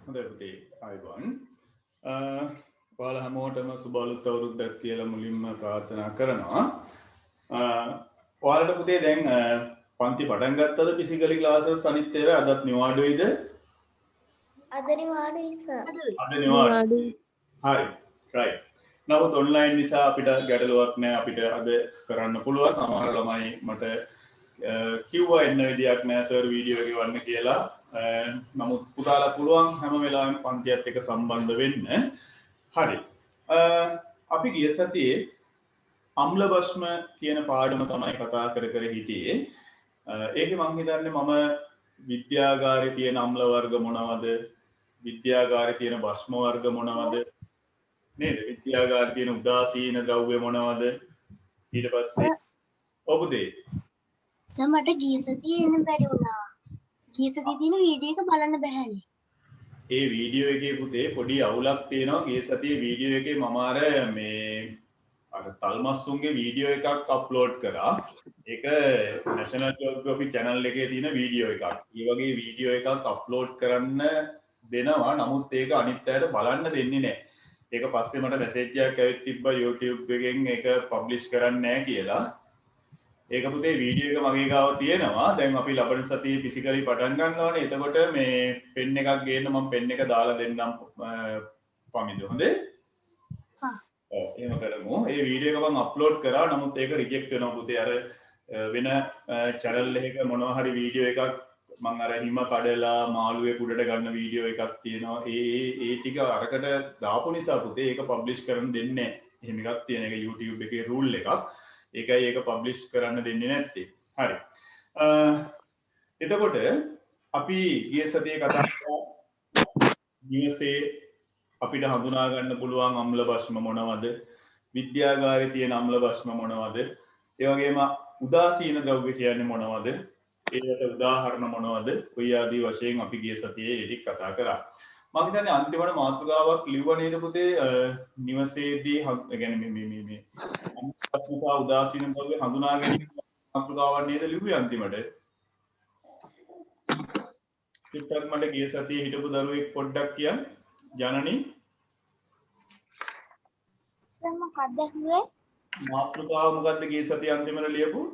හොඳයි පුතේ ආයුබෝවන්. ඔයාලා හැමෝටම සුබ අලුත් අවුරුද්දක් කියලා මුලින්ම ප්‍රාර්ථනා කරනවා. ඔයාලට පුතේ දැන් පන්ති පටන් ගත්තද ෆිසිකලි ක්ලාසස් අනිත් ඒවා අදත් නිවාඩුයිද? අද නිවාඩුයි සර්. අද නිවාඩුයි. හරි. right. නමුත් ඔන්ලයින් නිසා අපිට ගැටලුවක් නැහැ. අපිට අද කරන්න පුළුවන්. සමහර ළමයි මට කිව්වා එන්න විදියක් නැහැ සර් වීඩියෝ එක ගන්න කියලා. නමුත් පුතාලා පුළුවන් හැම වෙලාවෙම පන්තියත් එක්ක සම්බන්ධ වෙන්න. හරි. අපි ගිය සතියේ අම්ල භස්ම කියන පාඩම තමයි කතා කර හිටියේ. ඒකේ මම හිතන්නේ මම විද්‍යාගාරේ තියෙන අම්ල වර්ග මොනවද? විද්‍යාගාරේ තියෙන භස්ම වර්ග මොනවද? නේද? විද්‍යාගාරේ තියෙන උදාසීන ද්‍රව්‍ය මොනවද? ඊට පස්සේ ඔබදේ සර් මට ගිය සතියේ එන්න බැරි වුණා. ගිය සතියේ තියෙන වීඩියෝ එක බලන්න බැහැනේ. ඒ වීඩියෝ එකේ පුතේ පොඩි අවුලක් තියෙනවා. ගිය සතියේ වීඩියෝ එකේ මම අර තල්මස්සුන්ගේ වීඩියෝ එකක් අප්ලෝඩ් කරා. ඒක National Geographic channel එකේ තියෙන වීඩියෝ එකක්. ඒ වගේ වීඩියෝ එකක් අප්ලෝඩ් කරන්න දෙනවා. නමුත් ඒක අනිත් අයට බලන්න දෙන්නේ නැහැ. ඒක පස්සේ මට මැසේජ් එකක් ඇවිත් තිබ්බා YouTube එකෙන් ඒක පබ්ලිෂ් කරන්නේ නැහැ කියලා. ඒක පුතේ වීඩියෝ එක මගේ ගාව තියෙනවා. දැන් අපි ලබන සතියේ ෆිසිකලි පටන් ගන්නවානේ. එතකොට මේ පෙන් එකක් ගේන්න මම පෙන් එක දාලා දෙන්නම් පමිදු. හොඳේ? හා. ඔව් එහෙම කරමු. ඒ වීඩියෝ එක මම අප්ලෝඩ් කරා. නමුත් ඒක රිජෙක්ට් වෙනවා පුතේ. අර වෙන channel එකක මොනවා හරි වීඩියෝ එකක් මම අර හිම කඩලා මාළුවේ කුඩට ගන්න වීඩියෝ එකක් තියෙනවා. ඒ ටික අරකට දාපු නිසා පුතේ ඒක පබ්ලිෂ් කරන්න දෙන්නේ නැහැ. එහෙම එකක් තියෙන එක YouTube එකේ රූල් එකක්. ඒකයි ඒක පබ්ලිෂ් කරන්න දෙන්නේ නැත්තේ. හරි. එතකොට අපි ගිය සතියේ කතා කරා නිවසේ අපිට හඳුනා ගන්න පුළුවන් අම්ල භස්ම මොනවද? විද්‍යාගාරේ තියෙන අම්ල භස්ම මොනවද? ඒ වගේම උදාසීන ද්‍රව්‍ය කියන්නේ මොනවද? ඒකට උදාහරණ මොනවද? ඔය ආදී වශයෙන් අපි ගිය සතියේ ඒක කතා කරා. මම හිතන්නේ අන්තිමට මාතෘකාවක් ලිව්ව නේද පුතේ? නිවසේදී يعني මේ අම්ල උදාසීන ද්‍රව්‍ය හඳුනා ගැනීම මාතෘකාවක් නේද ලිව්වේ අන්තිමට? චුට්ටක් මට ගිය සතියේ හිටපු දරුවෙක් පොඩ්ඩක් කියන්න. ජනනි මොකක්ද හුවේ? මාතෘකාව මොකද්ද ගිය සතියේ අන්තිමට ලියපු?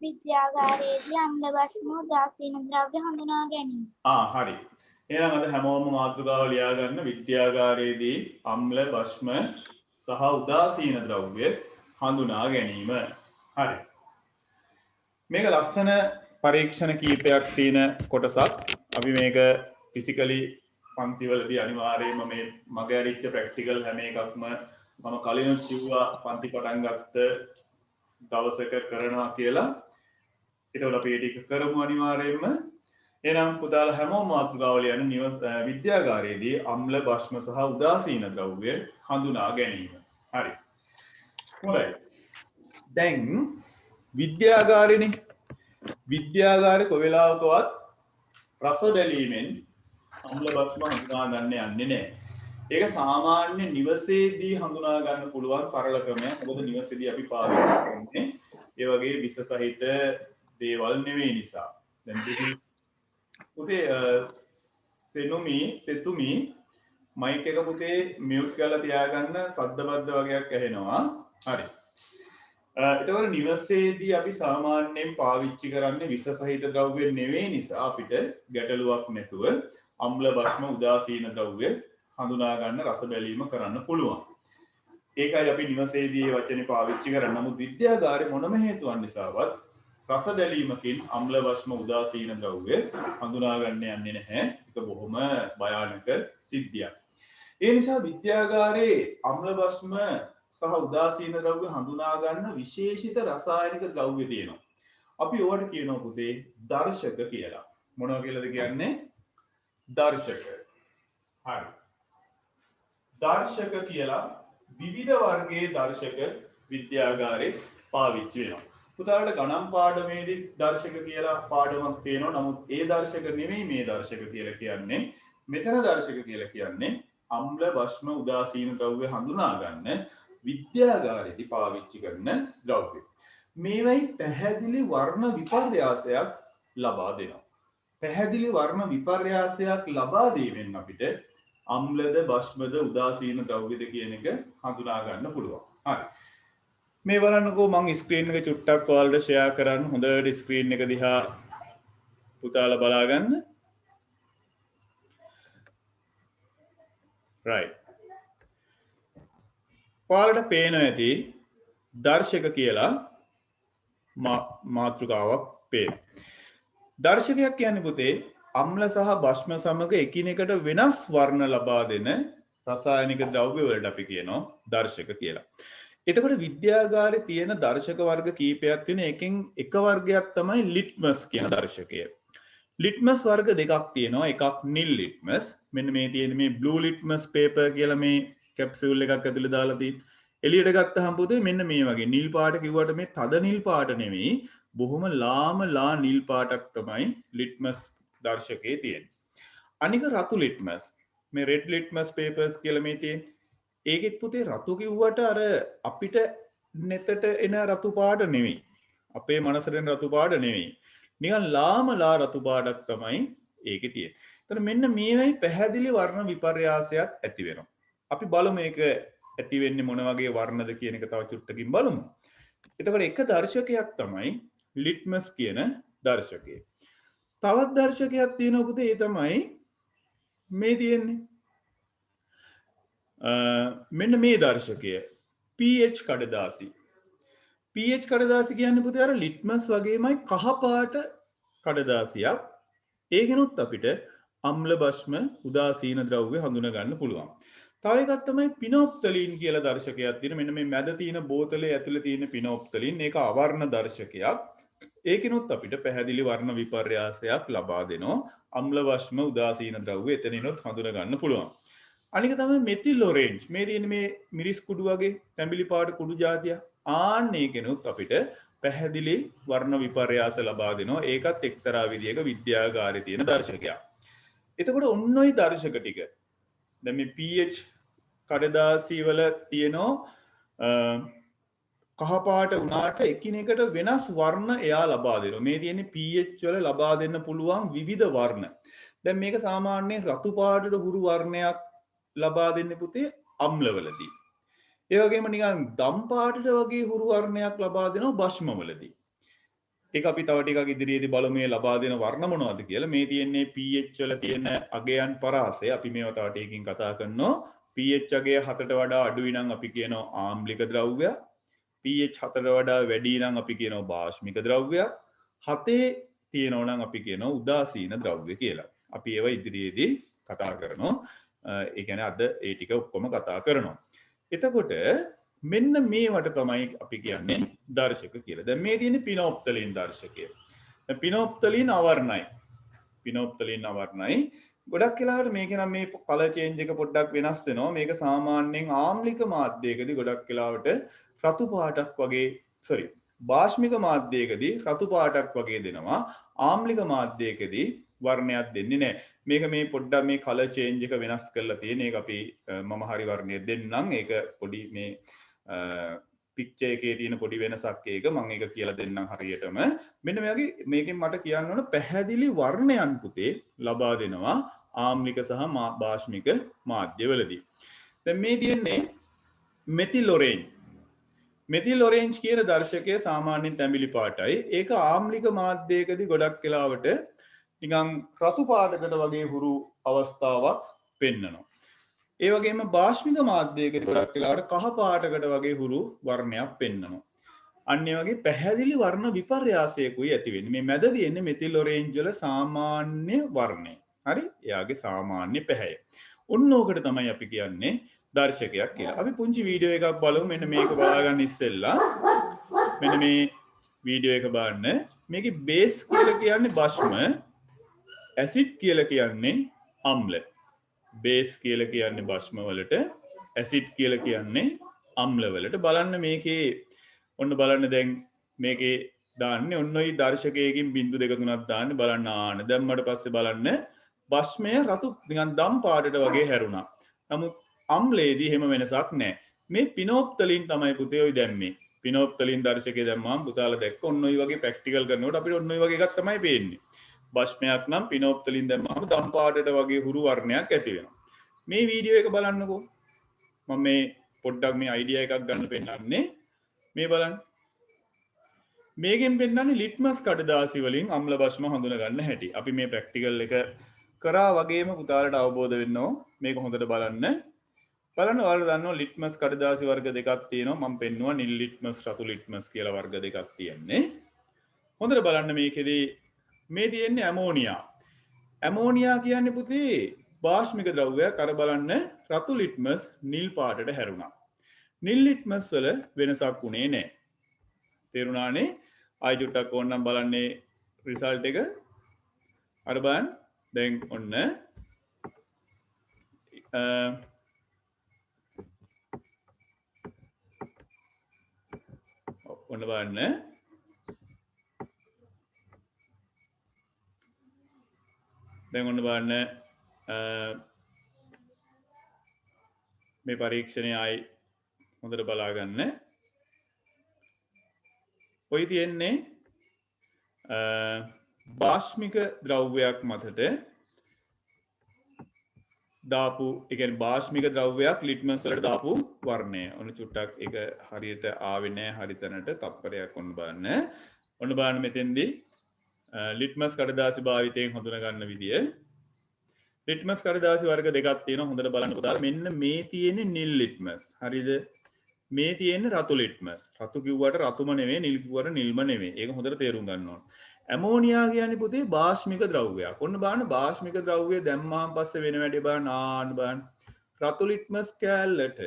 විද්‍යාගාරයේදී අම්ල භස්ම උදාසීන ද්‍රව්‍ය හඳුනා ගැනීම. හරි. එහෙනම් අද හැමෝම මාතෘකාව ලියා ගන්න. විද්‍යාගාරයේදී අම්ල භස්ම සහ උදාසීන ද්‍රව්‍ය හඳුනා ගැනීම. හරි. මේක ලස්සන පරීක්ෂණ කීපයක් තියෙන කොටසක්. අපි මේක ෆිසිකලි පන්තිවලදී අනිවාර්යයෙන්ම මේ මග ඇරිච්ච ප්‍රැක්ටිකල් හැම එකක්ම මම කලින් කිව්වා පන්ති පටන් ගත්ත දවසක කරනවා කියලා. ඒතකොට අපි ඒක කරමු අනිවාර්යයෙන්ම. එහෙනම් පුතාලා හැමෝම මාතෘකාව ලියන්න විද්‍යාගාරයේදී අම්ල භස්ම සහ උදාසීන ද්‍රව්‍ය හඳුනා ගැනීම. හරි. හොඳයි. දැන් විද්‍යාගාරේනේ. විද්‍යාගාරේ කොයි වෙලාවකවත් රස බැලීමෙන් අම්ල භස්ම හඳුනා ගන්න යන්නේ නැහැ. ඒක සාමාන්‍ය නිවසේදී හඳුනා ගන්න පුළුවන් සරල ක්‍රමයක්. මොකද නිවසේදී අපි පාවිච්චි කරන්නේ ඒ වගේ විස සහිත දේවල් නෙවෙයි නිසා. දැන් පුතේ සෙතුමි මයික් එක පුතේ මියුට් කරලා තියාගන්න සද්ද බද්ද වගේක් ඇහෙනවා. හරි. එතකොට නිවසේදී අපි සාමාන්‍යයෙන් පාවිච්චි කරන්නේ විස සහිත ද්‍රව්‍ය නෙවෙයි නිසා අපිට ගැටලුවක් නැතුව අම්ල භස්ම උදාසීන ද්‍රව්‍ය හඳුනා ගන්න රස බැලීම කරන්න පුළුවන්. ඒකයි අපි නිවසේදී වචනේ පාවිච්චි කරන්නේ. නමුත් විද්‍යාගාරේ මොනම හේතුවක් නිසාවත් රස බැලීමකින් අම්ල භස්ම උදාසීන ද්‍රව්‍ය හඳුනා ගන්න යන්නේ නැහැ. ඒක බොහොම භයානක සිද්ධියක්. ඒ නිසා විද්‍යාගාරේ අම්ල භස්ම සහ උදාසීන ද්‍රව්‍ය හඳුනා ගන්න විශේෂිත රසායනික ද්‍රව්‍ය තියෙනවා. අපි ඕවට කියනවා පුතේ දර්ශක කියලා. මොනවා කියලාද කියන්නේ? දර්ශක. හරි. දර්ශක කියලා විවිධ වර්ගයේ දර්ශක විද්‍යාගාරේ පාවිච්චි වෙනවා. පුතාලට ගණන් පාඩමේදී දර්ශක කියලා පාඩමක් තියෙනවා. නමුත් ඒ දර්ශක නෙමෙයි මේ දර්ශක කියලා කියන්නේ. මෙතන දර්ශක කියලා කියන්නේ අම්ල භස්ම උදාසීන ද්‍රව්‍ය හඳුනා ගන්න විද්‍යාගාරයේදී පාවිච්චි කරන ද්‍රව්‍ය. මේවයි පැහැදිලි වර්ණ විපර්යාසයක් ලබා දෙනවා. පැහැදිලි වර්ණ විපර්යාසයක් ලබා දීමෙන් අපිට අම්ලද බෂ්මද උදාසීන ද්‍රව්‍යද කියන එක හඳුනා ගන්න පුළුවන්. හරි. මේ බලන්නකෝ මම ස්ක්‍රීන් එක චුට්ටක් ඔයාලට ෂෙයා කරන්න. හොඳට ස්ක්‍රීන් එක දිහා පුතාලා බලා ගන්න. right. ඔයාලට පේනවා ඇති දර්ශක කියලා මාතෘකාවක් පේනවා. දර්ශකයක් කියන්නේ පුතේ අම්ල සහ බෂ්ම සමග එකිනෙකට වෙනස් වර්ණ ලබා දෙන රසායනික ද්‍රව්‍ය වලට අපි කියනවා දර්ශක කියලා. එතකොට විද්‍යාගාරේ තියෙන දර්ශක වර්ග කීපයක් තියෙන එකෙන් එක වර්ගයක් තමයි ලිට්මස් කියන දර්ශකය. ලිට්මස් වර්ග දෙකක් තියෙනවා. එකක් නිල් ලිට්මස්. මෙන්න මේ තියෙන මේ බ්ලූ ලිට්මස් පේපර් කියලා මේ කැප්සියුල් එකක් ඇතුලේ දාලා තියෙන. එළියට ගත්තහම පුතේ මෙන්න මේ වගේ නිල් පාට කිව්වට මේ තද නිල් පාට නෙමෙයි. බොහොම ලා නිල් පාටක් තමයි ලිට්මස් දර්ශකයේ තියෙන්නේ. අනික රතු ලිට්මස්. මේ රෙඩ් ලිට්මස් පේපර්ස් කියලා මේ තියෙන්නේ. ඒකෙත් පුතේ රතු කිව්වට අර අපිට නෙතට එන රතු පාට නෙමෙයි. අපේ මනසට එන රතු පාට නෙමෙයි. නිකන් ලා රතු පාටක් තමයි ඒකේ තියෙන්නේ. එතන මෙන්න මේවයි පැහැදිලි වර්ණ විපර්යාසයක් ඇති වෙනවා. අපි බලමු මේක ඇති වෙන්නේ මොන වගේ වර්ණද කියන එක තව චුට්ටකින් බලමු. එතකොට එක දර්ශකයක් තමයි ලිට්මස් කියන දර්ශකය. තවත් දර්ශකයක් තියෙනවා පුතේ ඒ තමයි මේ තියෙන්නේ. මෙන්න මේ දර්ශකය pH කඩදාසි. pH කඩදාසි කියන්නේ පුතේ අර ලිට්මස් වගේමයි කහ පාට කඩදාසියක්. ඒකෙනුත් අපිට අම්ල බෂ්ම උදාසීන ද්‍රව්‍ය හඳුනා ගන්න පුළුවන්. තව එකක් තමයි පිනොප්තලීන් කියලා දර්ශකයක් තියෙන. මෙන්න මේ මැද තියෙන බෝතලේ ඇතුලේ තියෙන පිනොප්තලීන් ඒක අවර්ණ දර්ශකයක්. ඒකිනුත් අපිට පැහැදිලි වර්ණ විපර්යාසයක් ලබා දෙනවා. අම්ල බෂ්ම උදාසීන ද්‍රව්‍ය එතනිනුත් හඳුනා ගන්න පුළුවන්. අනික තමයි මෙතිල් ඔරෙන්ජ්. මේ තියෙන මේ මිරිස් කුඩු වගේ තැඹිලි පාට කුඩු జాතිය. ආන්න ඒකෙනුත් අපිට පැහැදිලි වර්ණ විපර්යාස ලබා දෙනවා. ඒකත් එක්තරා විදියක විද්‍යාගාරේ තියෙන දර්ශකයක්. එතකොට ඔන්න ඔය දර්ශක ටික දැන් මේ pH කඩදාසි වල තියෙනවා කහ පාට වුණාට එකිනෙකට වෙනස් වර්ණ එයා ලබා දෙනවා. මේ තියෙන්නේ pH වල ලබා දෙන්න පුළුවන් විවිධ වර්ණ. දැන් මේක සාමාන්‍යයෙන් රතු පාටට හුරු වර්ණයක් ලබා දෙන්නේ පුතේ අම්ලවලදී. ඒ වගේම නිකන් දම් පාටට වගේ හුරු වර්ණයක් ලබා දෙනවා බෂ්මවලදී. ඒක අපි තව ටිකක් ඉදිරියේදී බලමු මේ ලබා දෙන වර්ණ මොනවද කියලා. මේ තියෙන්නේ pH වල තියෙන අගයන් පරාසය. අපි මේවා තව ටිකකින් කතා කරනවා. pH අගය 7ට වඩා අඩුයි නම් අපි කියනවා ආම්ලික ද්‍රව්‍යයක්. pH 4ට වඩා වැඩි නම් අපි කියනවා බාෂ්මික ද්‍රව්‍යයක්. 7 තියෙනවා නම් අපි කියනවා උදාසීන ද්‍රව්‍ය කියලා. අපි ඒවා ඉදිරියේදී කතා කරනවා. ඒ කියන්නේ අද ඒ ටික ඔක්කොම කතා කරනවා. එතකොට මෙන්න මේවට තමයි අපි කියන්නේ දර්ශක කියලා. දැන් මේ තියෙන්නේ පිනොප්තලීන් දර්ශකය. දැන් පිනොප්තලීන් අවර්ණයි. පිනොප්තලීන් අවර්ණයි. ගොඩක් වෙලාවට මේක නම් මේ කලර් චේන්ජ් එක පොඩ්ඩක් වෙනස් වෙනවා. මේක සාමාන්‍යයෙන් ආම්ලික මාධ්‍යයකදී ගොඩක් වෙලාවට රතු පාටක් වගේ බාෂ්මික මාධ්‍යයකදී රතු පාටක් වගේ දෙනවා. ආම්ලික මාධ්‍යයකදී වර්ණයක් දෙන්නේ නැහැ. මේක මේ පොඩ්ඩක් මේ කලර් චේන්ජ් එක වෙනස් කරලා තියෙන. ඒක අපි මම හරි වර්ණය දෙන්නම්. ඒක පොඩි මේ පික්චර් එකේ තියෙන පොඩි වෙනසක් ඒක මම ඒක කියලා දෙන්නම් හරියටම. මෙන්න මේ වගේ මේකෙන් මට කියන්න ඕන පැහැදිලි වර්ණයන් පුතේ ලබා දෙනවා ආම්ලික සහ බාෂ්මික මාධ්‍යවලදී. දැන් මේ තියෙන්නේ මෙතිල් ඔරෙන්ජ්. මෙතිල් ඔරෙන්ජ් කියන දර්ශකය සාමාන්‍යයෙන් තැඹිලි පාටයි. ඒක ආම්ලික මාධ්‍යයකදී ගොඩක් වෙලාවට නිකන් රතු පාටකට වගේ හුරු අවස්ථාවක් පෙන්වනවා. ඒ වගේම බාෂ්මික මාධ්‍යයකදී ගොඩක් වෙලාවට කහ පාටකට වගේ හුරු වර්ණයක් පෙන්වනවා. අන්න ඒ වගේ පැහැදිලි වර්ණ විපර්යාසයකුයි ඇති වෙන්නේ. මේ මැද තියෙන්නේ මෙතිල් ඔරෙන්ජ් වල සාමාන්‍ය වර්ණය. හරි? එයාගේ සාමාන්‍ය පැහැය. ඔන්න ඕකට තමයි අපි කියන්නේ දර්ශකයක් කියලා. අපි පුංචි වීඩියෝ එකක් බලමු. මෙන්න මේක බලාගන්න ඉස්සෙල්ලා මෙන්න මේ වීඩියෝ එක බලන්න. මේකේ බේස් කියලා කියන්නේ බෂ්ම, ඇසිඩ් කියලා කියන්නේ අම්ල. බේස් කියලා කියන්නේ බෂ්ම වලට, ඇසිඩ් කියලා කියන්නේ අම්ල වලට. බලන්න මේකේ ඔන්න බලන්න දැන් මේකේ දාන්නේ ඔන්න ඔය දර්ශකයකින් බිංදු දෙක තුනක් දාන්නේ බලන්න ආන. දැම්මට පස්සේ බලන්න බෂ්මය රතු නිකන් දම් පාටට වගේ හැරුණා. නමුත් අම්ලයේදී එහෙම වෙනසක් නැහැ. මේ පිනොප්තලින් තමයි පුතේ ඔය දැම්මේ. පිනොප්තලින් දර්ශකය දැම්මම පුතාලා දැක්ක ඔන්න ඔය වගේ ප්‍රැක්ටිකල් කරනකොට අපිට ඔන්න ඔය වගේ එකක් තමයි පේන්නේ. භස්මයක් නම් පිනොප්තලින් දැම්මම දම් පාටට වගේ හුරු වර්ණයක් ඇති වෙනවා. මේ වීඩියෝ එක බලන්නකෝ. මම මේ පොඩ්ඩක් මේ අයිඩියා එකක් ගන්න පෙන්නන්නේ. මේ බලන්න. මේකෙන් පෙන්නන්නේ ලිට්මස් කඩදාසි වලින් අම්ල භස්ම හඳුන ගන්න හැටි. අපි මේ ප්‍රැක්ටිකල් එක කරා වගේම පුතාලට අවබෝධ වෙන්න ඕන. මේක හොඳට බලන්න. බලන්න ඔයාලා දන්නවා ලිට්මස් කඩදාසි වර්ග දෙකක් තියෙනවා. මම පෙන්නුවා නිල් ලිට්මස් රතු ලිට්මස් කියලා වර්ග දෙකක් තියෙන්නේ. හොඳට බලන්න මේකෙදී මේ තියෙන්නේ ඇමෝනියා. ඇමෝනියා කියන්නේ පුතේ භාෂ්මික ද්‍රව්‍යයක්. අර බලන්න රතු ලිට්මස් නිල් පාටට හැරුණා. නිල් ලිට්මස් වල වෙනසක් උනේ නැහැ. තේරුණානේ? ආයි චුට්ටක් ඕනනම් බලන්නේ රිසල්ට් එක. අර බලන්න දැන් ඔන්න ඔන්න බලන්න දැන් ඔන්න බලන්න මේ පරීක්ෂණය ආයි හොඳට බලා ගන්න. ඔය තියෙන්නේ භාෂ්මික ද්‍රව්‍යයක් මතට දාපු ඒ කියන්නේ භාෂ්මික ද්‍රව්‍යයක් ලිට්මස් වලට දාපු වර්ණය. ඔන්න චුට්ටක් ඒක හරියට ආවේ නැහැ හරි තැනට. තප්පරයක් ඔන්න බලන්න. ඔන්න බලන්න මෙතෙන්දී ලිට්මස් කඩදාසි භාවිතයෙන් හඳුනා ගන්න විදිය. ලිට්මස් කඩදාසි වර්ග දෙකක් තියෙනවා. හොඳට බලන්න පුතාලා. මෙන්න මේ තියෙන්නේ නිල් ලිට්මස්. හරිද? මේ තියෙන්නේ රතු ලිට්මස්. රතු කිව්වට රතුම නෙවෙයි, නිල් කිව්වට නිල්ම නෙවෙයි. ඒක හොඳට තේරුම් ගන්න ඕන. ඇමෝනියා කියන්නේ පුතේ භාෂ්මික ද්‍රව්‍යයක්. ඔන්න බලන්න භාෂ්මික ද්‍රව්‍ය දැම්මාන් පස්සේ වෙන වැඩේ බලන්න. ආන්න බලන්න. රතු ලිට්මස් කෑල්ලට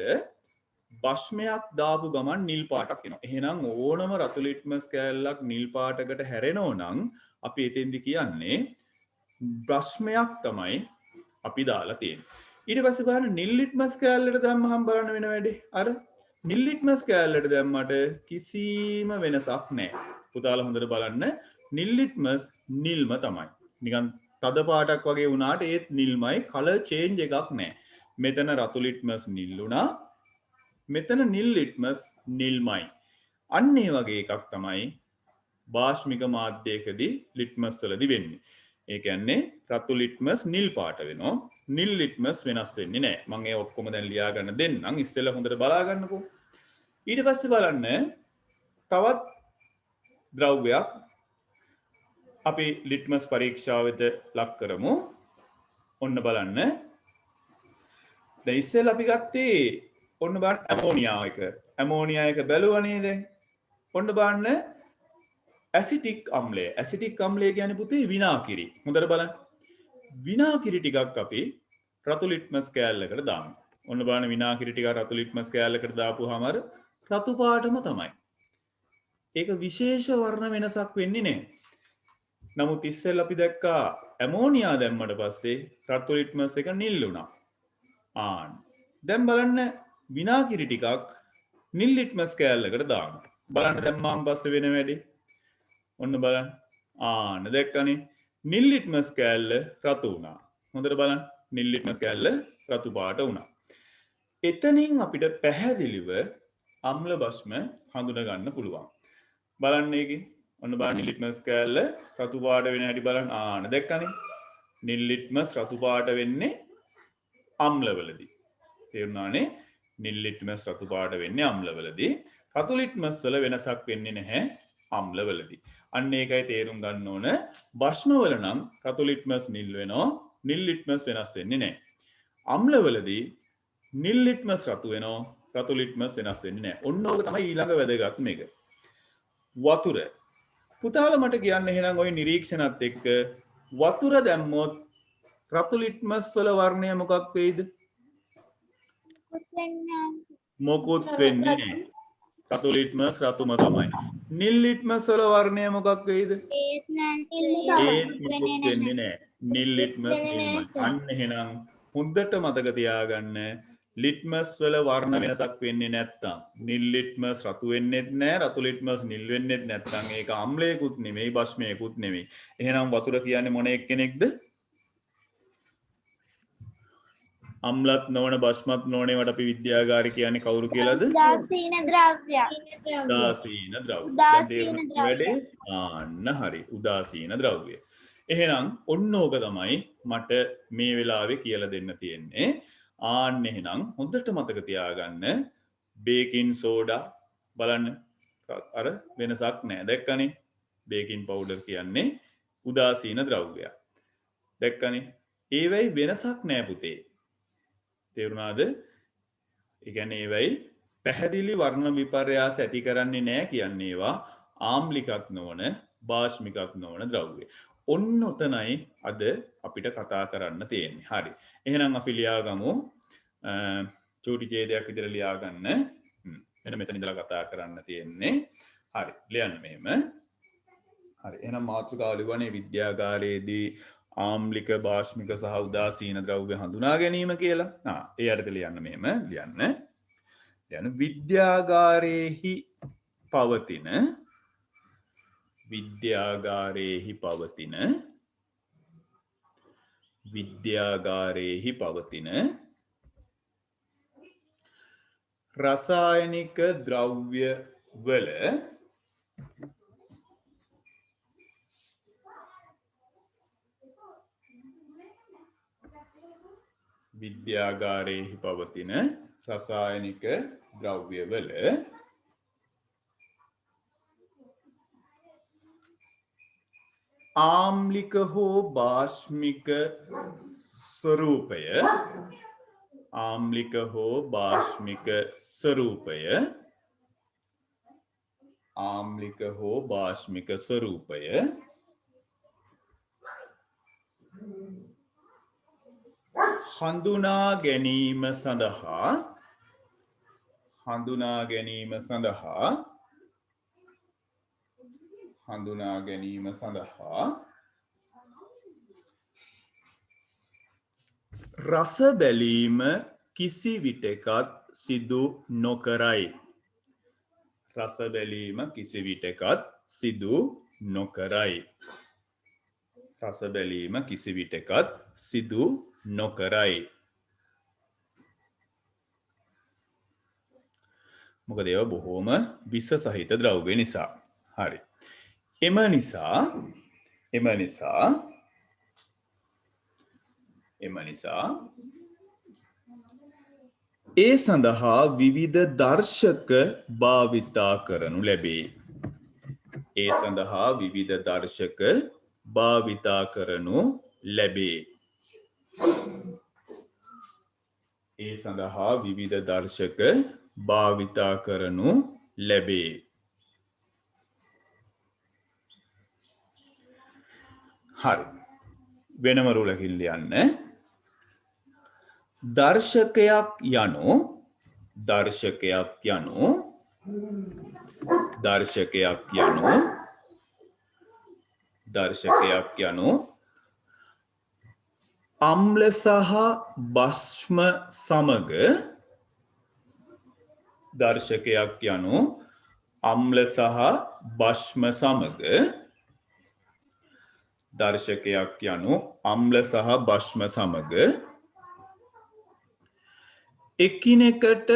භස්මයක් දාපු ගමන් නිල් පාටක් එනවා. එහෙනම් ඕනම රතු ලිට්මස් කෑල්ලක් නිල් පාටකට හැරෙනෝ නම් අපි එතෙන්දි කියන්නේ භස්මයක් තමයි අපි දාලා තියෙන්නේ. ඊට පස්සේ බලන්න නිල් ලිට්මස් කෑල්ලට දැම්මහම බලන්න වෙන වැඩේ. අර නිල් ලිට්මස් කෑල්ලට දැම්මට කිසිම වෙනසක් නැහැ. පුතාලා හොඳට බලන්න. නිල් ලිට්මස් නිල්ම තමයි. නිකන් තද පාටක් වගේ වුණාට ඒත් නිල්මයි. කලර් චේන්ජ් එකක් නැහැ. මෙතන රතු ලිට්මස් නිල් වුණා. මෙතන නිල් ලිට්මස් නිල්මයි. අන්න ඒ වගේ එකක් තමයි භාෂ්මික මාධ්‍යයකදී ලිට්මස් වලදී වෙන්නේ. ඒ කියන්නේ රතු ලිට්මස් නිල් පාට වෙනවා. නිල් ලිට්මස් වෙනස් වෙන්නේ නැහැ. මම ඒ ඔක්කොම දැන් ලියා ගන්න දෙන්නම්. ඉස්සෙල්ලා හොඳට බලා ගන්නකෝ. ඊට පස්සේ බලන්න තවත් ද්‍රව්‍යයක් අපි ලිට්මස් පරීක්ෂාවට ලක් කරමු. ඔන්න බලන්න. දැන් ඉස්සෙල්ලා අපි ගත්තේ ඔන්න බලන්න ඇමෝනියා එක. ඇමෝනියා එක බැලුවනේ දැන්. ඔන්න බලන්න ඇසිටික් අම්ලය. ඇසිටික් අම්ලය කියන්නේ පුතේ විනාකිරි. හොඳට බලන්න. විනාකිරි ටිකක් අපි රතු ලිට්මස් කෑල්ලකට දාමු. ඔන්න බලන්න විනාකිරි ටික රතු ලිට්මස් කෑල්ලකට දාපුවාම රතු පාටම තමයි. ඒක විශේෂ වර්ණ වෙනසක් වෙන්නේ නැහැ. නමුත් ඉස්සෙල්ලා අපි දැක්කා ඇමෝනියා දැම්මට පස්සේ රතු ලිට්මස් එක නිල් වුණා. දැන් බලන්න විනාකිරි ටිකක් නිල් ලිට්මස් කෑල්ලකට දාන්න. බලන්න දැම්මාන් පස්සේ වෙන වැඩේ. ඔන්න බලන්න. දැක්කනේ නිල් ලිට්මස් කෑල්ල රතු වුණා. හොඳට බලන්න. නිල් ලිට්මස් කෑල්ල රතු පාට වුණා. එතනින් අපිට පැහැදිලිව අම්ල භස්ම හඳුනා ගන්න පුළුවන්. බලන්න ඒකේ. ඔන්න බලන්න නිල් ලිට්මස් කෑල්ල රතු පාට වෙන හැටි බලන්න. දැක්කනේ. නිල් ලිට්මස් රතු පාට වෙන්නේ අම්ලවලදී. තේරුණානේ? නිල් ලිට්මස් රතු පාට වෙන්නේ අම්ලවලදී. රතු ලිට්මස් වල වෙනසක් වෙන්නේ නැහැ අම්ලවලදී. අන්න ඒකයි තේරුම් ගන්න ඕන. භස්මවල නම් රතු ලිට්මස් නිල් වෙනවා. නිල් ලිට්මස් වෙනස් වෙන්නේ නැහැ. අම්ලවලදී නිල් ලිට්මස් රතු වෙනවා. රතු ලිට්මස් වෙනස් වෙන්නේ නැහැ. ඔන්න ඕක තමයි ඊළඟ වැදගත් මේක. වතුර. පුතාලා මට කියන්න එහෙනම් ওই නිරීක්ෂණත් එක්ක වතුර දැම්මොත් රතු ලිට්මස් වල වර්ණය මොකක් වෙයිද? මොකුත් වෙන්නේ නැහැ. රතු ලිට්මස් රතුම තමයි. නිල් ලිට්මස් වල වර්ණය මොකක් වෙයිද? ඒත් මොකුත් වෙන්නේ නැහැ. නිල් ලිට්මස් නිල්මයි. අන්න එහෙනම් හොඳට මතක තියාගන්න ලිට්මස් වල වර්ණ වෙනසක් වෙන්නේ නැත්තම් නිල් ලිට්මස් රතු වෙන්නේත් නැහැ, රතු ලිට්මස් නිල් වෙන්නේත් නැත්තම් ඒක අම්ලයකුත් නෙමෙයි, භස්මයකුත් නෙමෙයි. එහෙනම් වතුර කියන්නේ මොන එක්කෙනෙක්ද? අම්ලත් නොවන භස්මත් නොවන ඒවට අපි විද්‍යාගාරී කියන්නේ කවුරු කියලාද? උදාසීන ද්‍රව්‍ය. උදාසීන ද්‍රව්‍ය. වැඩේ ආන්න හරි. උදාසීන ද්‍රව්‍ය. එහෙනම් ඔන්න ඕක තමයි මට මේ වෙලාවේ කියලා දෙන්න තියෙන්නේ. ආන්න එහෙනම් හොඳට මතක තියාගන්න බේකින් සෝඩා බලන්න අර වෙනසක් නෑ දැක්කනේ බේකින් පවුඩර් කියන්නේ උදාසීන ද්‍රව්‍යයක් දැක්කනේ ඒවයි වෙනසක් නෑ පුතේ තේරුණාද ඒ කියන්නේ ඒවයි පැහැදිලි වර්ණ විපර්යාස ඇති කරන්නේ නෑ කියන්නේ ඒවා ආම්ලිකක් නොවන භාෂ්මිකක් නොවන ද්‍රව්‍ය ඔන්න ඔතනයි අද අපිට කතා කරන්න තියෙන්නේ හරි එහෙනම් අපි ලියාගමු චූටි ඡේදයක් විතර ලියාගන්න එන මෙතන ඉඳලා කතා කරන්න තියෙන්නේ හරි ලියන්න මෙහෙම හරි එහෙනම් මාතෘකාව ලියවන්නේ විද්‍යාගාරයේදී ආම්ලික භාෂ්මික සහ උදාසීන ද්‍රව්‍ය හඳුනා ගැනීම කියලා ඒ අර්ථය ලියන්න මෙහෙම ලියන්න විද්‍යාගාරයේහි පවතින රසායනික ද්‍රව්‍ය වල ආම්ලික හෝ භාෂ්මික ස්වරූපය හඳුනා ගැනීම සඳහා රස බැලීම කිසිවිටෙකත් සිදු නොකරයි. මොකද ඒවා බොහෝම විස සහිත ද්‍රව්‍ය නිසා. හරි. එම නිසා ඒ සඳහා විවිධ දර්ශක භාවිතා කරනු ලැබේ. හරි. වෙනම රුලකින් ලියන්න. දර්ශකයක් යනු අම්ල සහ භස්ම සමග එකිනෙකට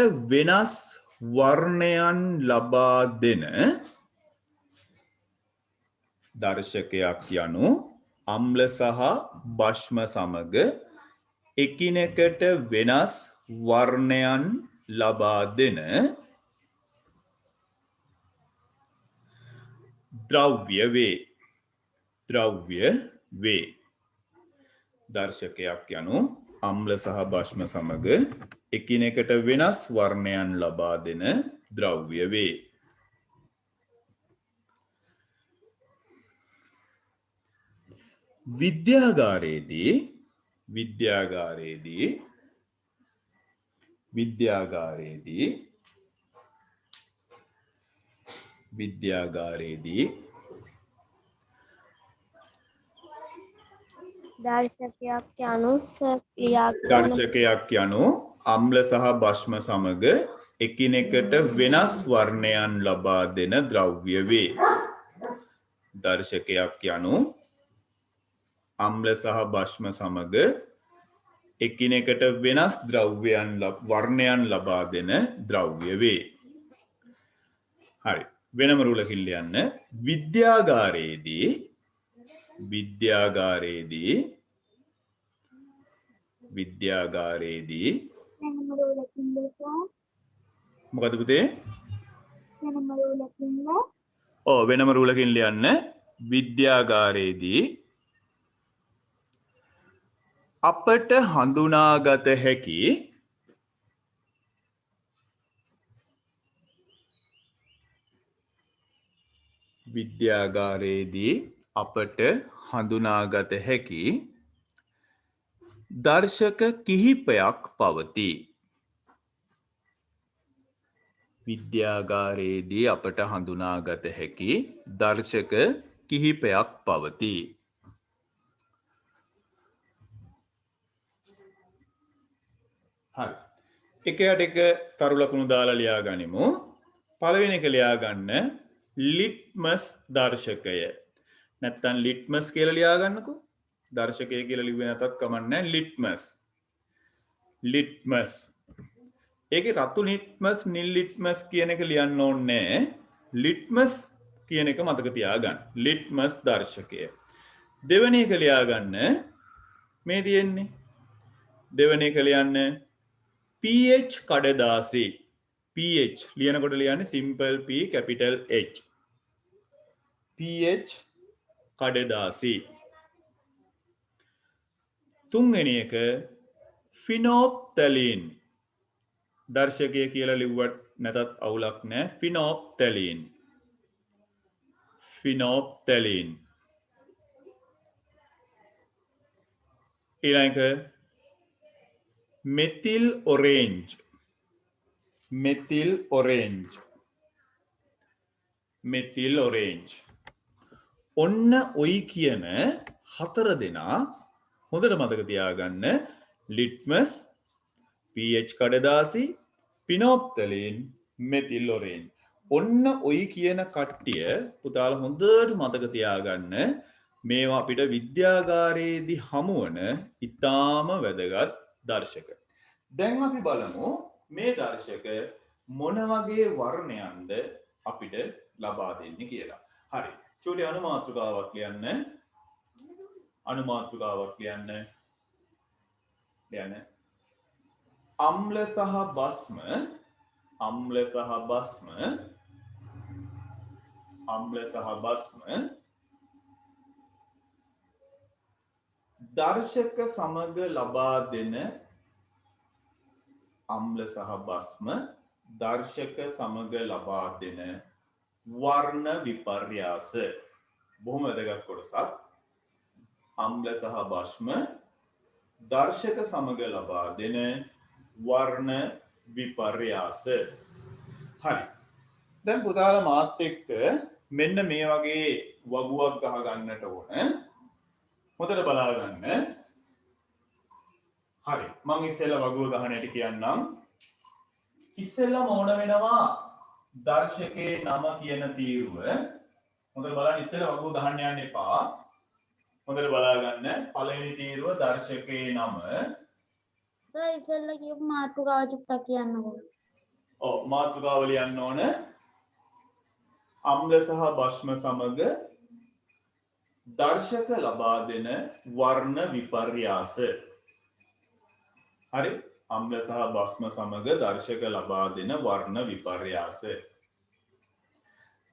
වෙනස් වර්ණයන් ලබා දෙන ද්‍රව්‍ය වේ. දර්ශකයක් යනු අම්ල සහ භස්ම සමග එකිනෙකට වෙනස් වර්ණයන් ලබා දෙන ද්‍රව්‍ය වේ. විද්‍යාගාරයේදී දර්ශකයක් යනු අම්ල සහ භස්ම සමග එකිනෙකට වෙනස් වර්ණයන් ලබා දෙන ද්‍රව්‍ය වේ. දර්ශකයක් යනු අම්ල සහ භස්ම සමග එකිනෙකට වෙනස් වර්ණයන් ලබා දෙන ද්‍රව්‍ය වේ. හරි. වෙනම රුලකින් ලියන්න. විද්‍යාගාරයේදී මොකද පුතේ? ඔව් වෙනම රූලකින් ලියන්න. විද්‍යාගාරයේදී අපට හඳුනාගත හැකි දර්ශක කිහිපයක් පවතී. විද්‍යාගාරයේදී අපට හඳුනාගත හැකි දර්ශක කිහිපයක් පවතී. හරි. එකයට එක තරු ලකුණු දාලා ලියා ගනිමු. පළවෙනි එක ලියා ගන්න ලිට්මස් දර්ශකය. නැත්තම් ලිට්මස් කියලා ලියා ගන්නකෝ. දර්ශකය කියලා ලිව්වේ නැතත් කමක් නැහැ. ලිට්මස්. ඒකේ රතු ලිට්මස් නිල් ලිට්මස් කියන එක ලියන්න ඕනේ නැහැ. ලිට්මස් කියන එක මතක තියාගන්න. ලිට්මස් දර්ශකය. දෙවෙනි එක ලියා ගන්න මේ තියෙන්නේ. දෙවෙනි එක ලියන්න pH කඩදාසි. pH ලියනකොට ලියන්නේ simple p capital H. pH කඩදාසි. තුන්වෙනි එක ෆිනෝප්තලීන්. දර්ශකය කියලා ලිව්වට නැතත් අවුලක් නැහැ. ෆිනෝප්තලීන්. ඊළඟ මෙතිල් ඔරේන්ජ්. ඔන්න ඔයි කියන 4 දෙනා හොඳට මතක තියාගන්න. Litmus, pH කඩදාසි, පිනෝප්තලීන්, methyl orange. ඔන්න ඔයි කියන කට්ටිය පුතාලා හොඳට මතක තියාගන්න. මේවා අපිට විද්‍යාගාරයේදී හමුවන ඉතාම වැදගත් දර්ශක. දැන් අපි බලමු මේ දර්ශක මොන වගේ වර්ණයන්ද අපිට ලබා දෙන්නේ කියලා. හරි. චූටි අනුමාතෘකාවක් ලියන්න. අම්ල සහ බස්ම දර්ශක සමග ලබා දෙන වර්ණ විපර්යාස. බොහොම වැදගත් කොටසක්. අම්ල සහ බස්ම දර්ශක සමග ලබා දෙන වර්ණ විපර්යාස. හරි. දැන් පුතාලා මාත් එක්ක මෙන්න මේ වගේ වගුවක් ගහ ගන්නට ඕන. හොඳට බලා ගන්න. හරි. මම ඉස්සෙල්ලා වගුව ගහන හැටි කියන්නම්. ඉස්සෙල්ලාම ඕන වෙනවා දර්ශකයේ නම කියන තීරුව. හොඳට බලන්න ඉස්සෙල්ලා වගුව ගහන්න යන්න එපා. හොඳට බලා ගන්න. පළවෙනි තීරුව දර්ශකයේ නම. ඉස්සෙල්ලා කියපු මාතෘකාව චුට්ටක් කියන්නකෝ. ඔව් මාතෘකාව ලියන්න ඕන. අම්ල සහ බස්ම සමග දර්ශක ලබා දෙන වර්ණ විපර්යාස. හරි. අම්ල සහ බස්ම සමග දර්ශක ලබා දෙන වර්ණ විපර්යාස.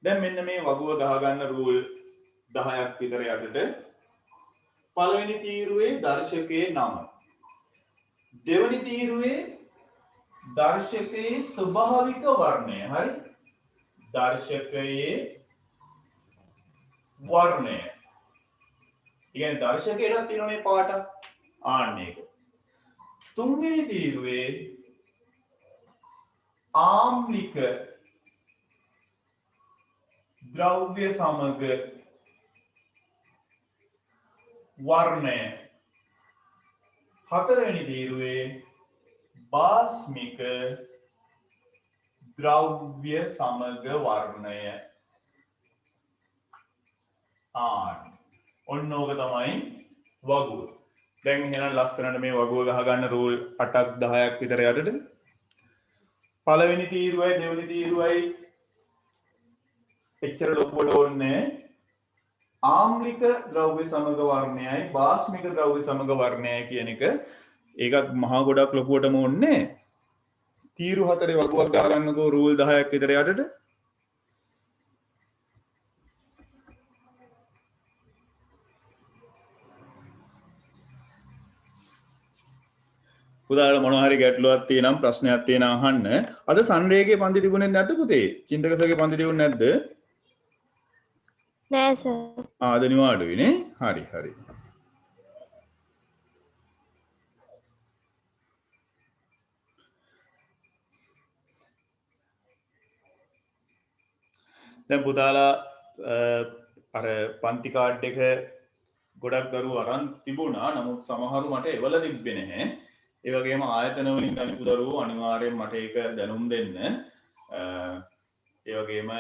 දැන් මෙන්න මේ වගුව ගහ ගන්න රූල් 10ක් විතර යටට පළවෙනි තීරුවේ දර්ශකයේ නම. දෙවෙනි තීරුවේ දර්ශකයේ ස්වභාවික වර්ණය. හරි. දර්ශකයේ වර්ණය. කියන්නේ දර්ශකයටත් තියෙනනේ පාටක්. ආන්න ඒක. තුන්වෙනි තීරුවේ ආම්ලික ද්‍රව්‍ය සමග වර්ණය. හතරවෙනි තීරුවේ බාස්මික ද්‍රව්‍ය සමග වර්ණය. ඔන්න ඕක තමයි වගුව. දැන් එහෙනම් ලස්සනට මේ වගුව ගහ ගන්න රූල් 8ක් 10ක් විතර යටට. පළවෙනි තීරුවයි දෙවෙනි තීරුවයි එච්චර ලොකුවට ඕනේ. ආම්ලික ද්‍රව්‍ය සමග වර්ණයයි බාස්මික ද්‍රව්‍ය සමග වර්ණයයි කියන එක ඒකත් මහා ගොඩක් ලොකුවටම ඕනේ තීරු 4 වගුවක් දාගන්නකෝ රූල් 10ක් විතර යටට පුතාලට මොනවා හරි ගැටලුවක් තියෙනම් ප්‍රශ්නයක් තියෙනවා අහන්න අද සංරේගේ පන්ති තිබුණේ නැද්ද පුතේ චින්තකසගේ පන්ති තිබුණේ නැද්ද නෑ සර්. අද නිවාඩුවේනේ හරි හරි දැන් පුතාලා අර පන්ති කාඩ් එක ගොඩක් දරුවෝ අරන් තිබුණා නමුත් සමහරු මට එවල තිබ්බේ නැහැ ඒ වගේම ආයතන වලින් ගනිපු දරුවෝ අනිවාර්යෙන් මට ඒක දැනුම් දෙන්න ඒ වගේම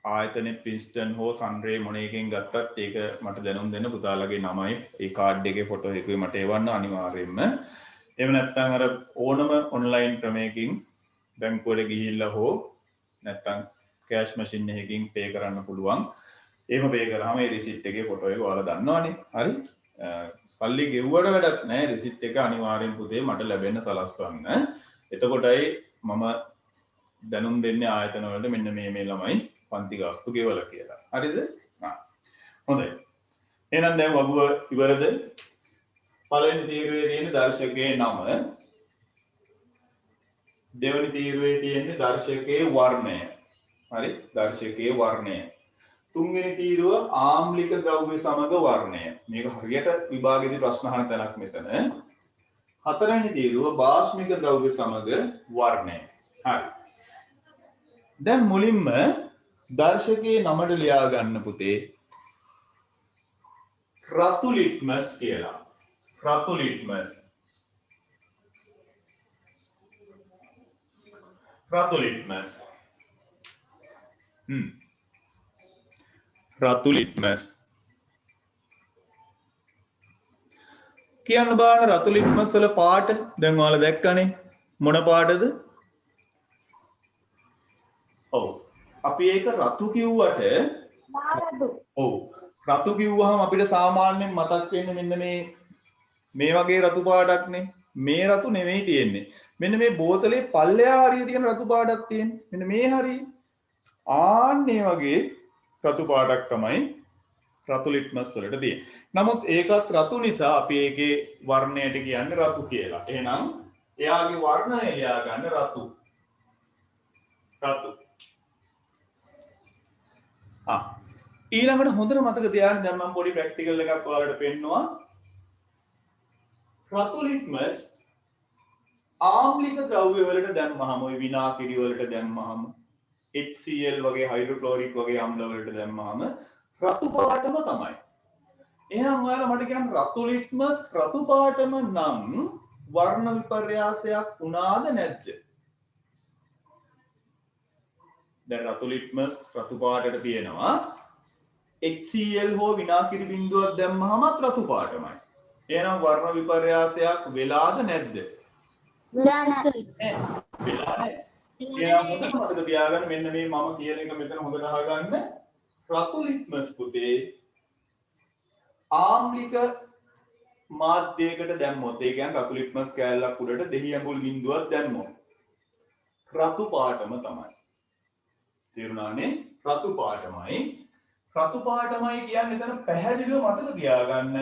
ආයතනේ පින්ස්ටන් හෝ සන්රේ මොන එකෙන් ගත්තත් ඒක මට දැනුම් දෙන්න පුතාලගේ නමයි ඒ කාඩ් එකේ ෆොටෝ එකේ මට එවන්න අනිවාර්යෙන්ම එහෙම නැත්නම් අර ඕනම ඔන්ලයින් ක්‍රමයකින් බැංකුවට ගිහිල්ලා හෝ නැත්නම් කෑෂ් මැෂින් එකකින් පේ කරන්න පුළුවන් එහෙම පේ කරාම ඒ රිසිට් එකේ ෆොටෝ එක ඔයාලා දන්නවනේ හරි සල්ලි ගෙව්වට වැඩක් නැහැ රිසිට් එක අනිවාර්යෙන් පුතේ මට ලැබෙන්න සලස්වන්න එතකොටයි මම දැනුම් දෙන්නේ ආයතන වලට මෙන්න මේ ළමයි පන්ති ගාස්තු ගෙවලා කියලා හරිද හොඳයි එහෙනම් දැන් වගුව ඉවරද පළවෙනි තීරුවේ තියෙන දර්ශකයේ නම දෙවෙනි තීරුවේ තියෙන දර්ශකයේ වර්ණය හරි දර්ශකයේ වර්ණය තුන්වෙනි තීරුව ආම්ලික ද්‍රව්‍ය සමග වර්ණය මේක හරියට විභාගයේදී ප්‍රශ්න අහන තැනක් මෙතන හතරවෙනි තීරුව බාස්මික ද්‍රව්‍ය සමග වර්ණය හරි දැන් මුලින්ම දර්ශකයේ නමට ලියා ගන්න පුතේ රතු ලිට්මස් කියලා රතු ලිට්මස් රතු ලිට්මස් රතු ලිට්මස් කියන්න බලන්න රතු ලිට්මස් වල පාට දැන් ඔයාලා දැක්කනේ මොන පාටද ඔව් අපි ඒක රතු කිව්වට ඔව් රතු කිව්වහම අපිට සාමාන්‍යයෙන් මතක් වෙන්නේ මෙන්න මේ වගේ රතු පාටක්නේ මේ රතු නෙමෙයි තියෙන්නේ මෙන්න මේ බෝතලේ පල්ලෙහා හරිය තියෙන රතු පාටක් තියෙන්නේ මෙන්න මේ හරිය ආන්නේ වගේ රතු පාටක් තමයි රතු ලිට්මස් වලට තියෙන්නේ. නමුත් ඒකත් රතු නිසා අපි ඒකේ වර්ණයට කියන්නේ රතු කියලා. එහෙනම් එයාගේ වර්ණය ලියා ගන්න රතු. රතු. ඊළඟට හොඳට මතක තියාගන්න දැන් මම පොඩි ප්‍රැක්ටිකල් එකක් ඔයාලට පෙන්නනවා. රතු ලිට්මස් ආම්ලික ද්‍රව්‍ය වලට දැම්මහම ওই විනාකිරි වලට දැම්මහම HCl වගේ හයිඩ්‍රොක්ලෝරික් වගේ අම්ල වලට දැම්මහම රතු පාටම තමයි. එහෙනම් ඔයාලා මට කියන්න රතු ලිට්මස් රතු පාටම නම් වර්ණ විපර්යාසයක් වුණාද නැද්ද? දැන් රතු ලිට්මස් රතු පාටට තියෙනවා HCl හෝ විනාකිරි බිඳුවක් දැම්මහමත් රතු පාටමයි. එහෙනම් වර්ණ විපර්යාසයක් වෙලාද නැද්ද? වෙලා සර්. වෙලා නැහැ. එහෙනම් හොඳට මතක තියාගන්න මෙන්න මේ මම කියන එක මෙතන හොඳට අහගන්න. රතු ලිට්මස් පුතේ ආම්ලික මාධ්‍යයකට දැම්මොත් ඒ කියන්නේ රතු ලිට්මස් කෑල්ලක් උඩට දෙහි ඇඹුල් බිඳුවක් දැම්මොත් රතු පාටම තමයි. තේරුණානේ? රතු පාටමයි. රතු පාටමයි කියන්නේ එතන පැහැදිලිව මතක තියාගන්න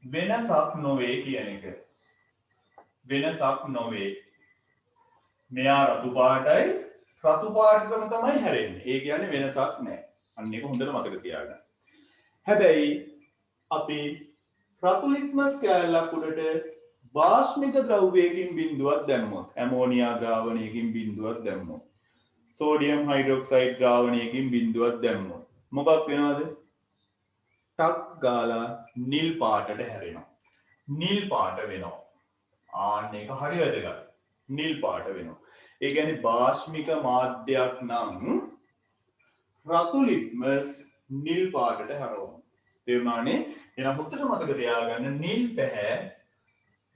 වෙනසක් නොවේ කියන එක. වෙනසක් නොවේ. මෙයා රතු පාටයි රතු පාටම තමයි හැරෙන්නේ. ඒ කියන්නේ වෙනසක් නැහැ. අන්න ඒක හොඳට මතක තියාගන්න. හැබැයි අපි රතු ලිට්මස් කෑල්ලක් උඩට බාෂ්මික ද්‍රව්‍යයකින් බිඳුවක් දැම්මොත් ඇමෝනියා ද්‍රාවණයකින් බිඳුවක් දැම්මොත් සෝඩියම් හයිඩ්‍රොක්සයිඩ් ද්‍රාවණයකින් බිඳුවක් දැම්මොත් මොකක් වෙනවද? ටක් ගාලා නිල් පාටට හැරෙනවා. නිල් පාට වෙනවා. ආන්න ඒක හරි වැදගත්. නිල් පාට වෙනවා. ඒ කියන්නේ බාෂ්මික මාධ්‍යයක් නම් රතු ලිට්මස් නිල් පාටට හැරෙනවා. තේරුණානේ? එහෙනම් හොඳට මතක තියාගන්න නිල් පැහැ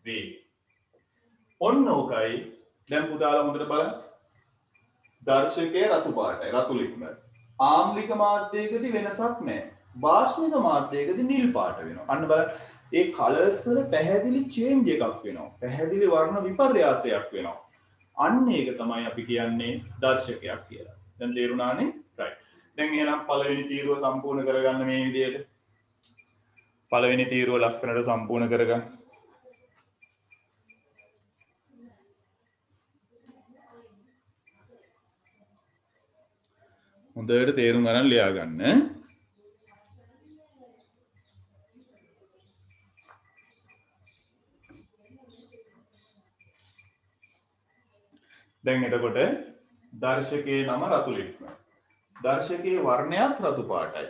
වේ. ඔන්න ඕකයි. දැන් පුතාලා හොඳට බලන්න. දර්ශකයේ රතු පාටයි රතු ලිට්මස්. ආම්ලික මාධ්‍යයකදී වෙනසක් නැහැ. බාෂ්මික මාධ්‍යයකදී නිල් පාට වෙනවා. අන්න බලන්න. ඒ කලර්ස් වල පැහැදිලි චේන්ජ් එකක් වෙනවා. පැහැදිලි වර්ණ විපර්යාසයක් වෙනවා. අන්න ඒක තමයි අපි කියන්නේ දර්ශකයක් කියලා. දැන් තේරුණානේ? right. දැන් එහෙනම් පළවෙනි තීරුව සම්පූර්ණ කරගන්න මේ විදිහට. පළවෙනි තීරුව ලස්සනට සම්පූර්ණ කරගන්න. හොඳට තේරුම් ගන්න ලියා ගන්න. දැන් එතකොට දර්ශකයේ නම රතු ලිට්මස්. දර්ශකයේ වර්ණයත් රතු පාටයි.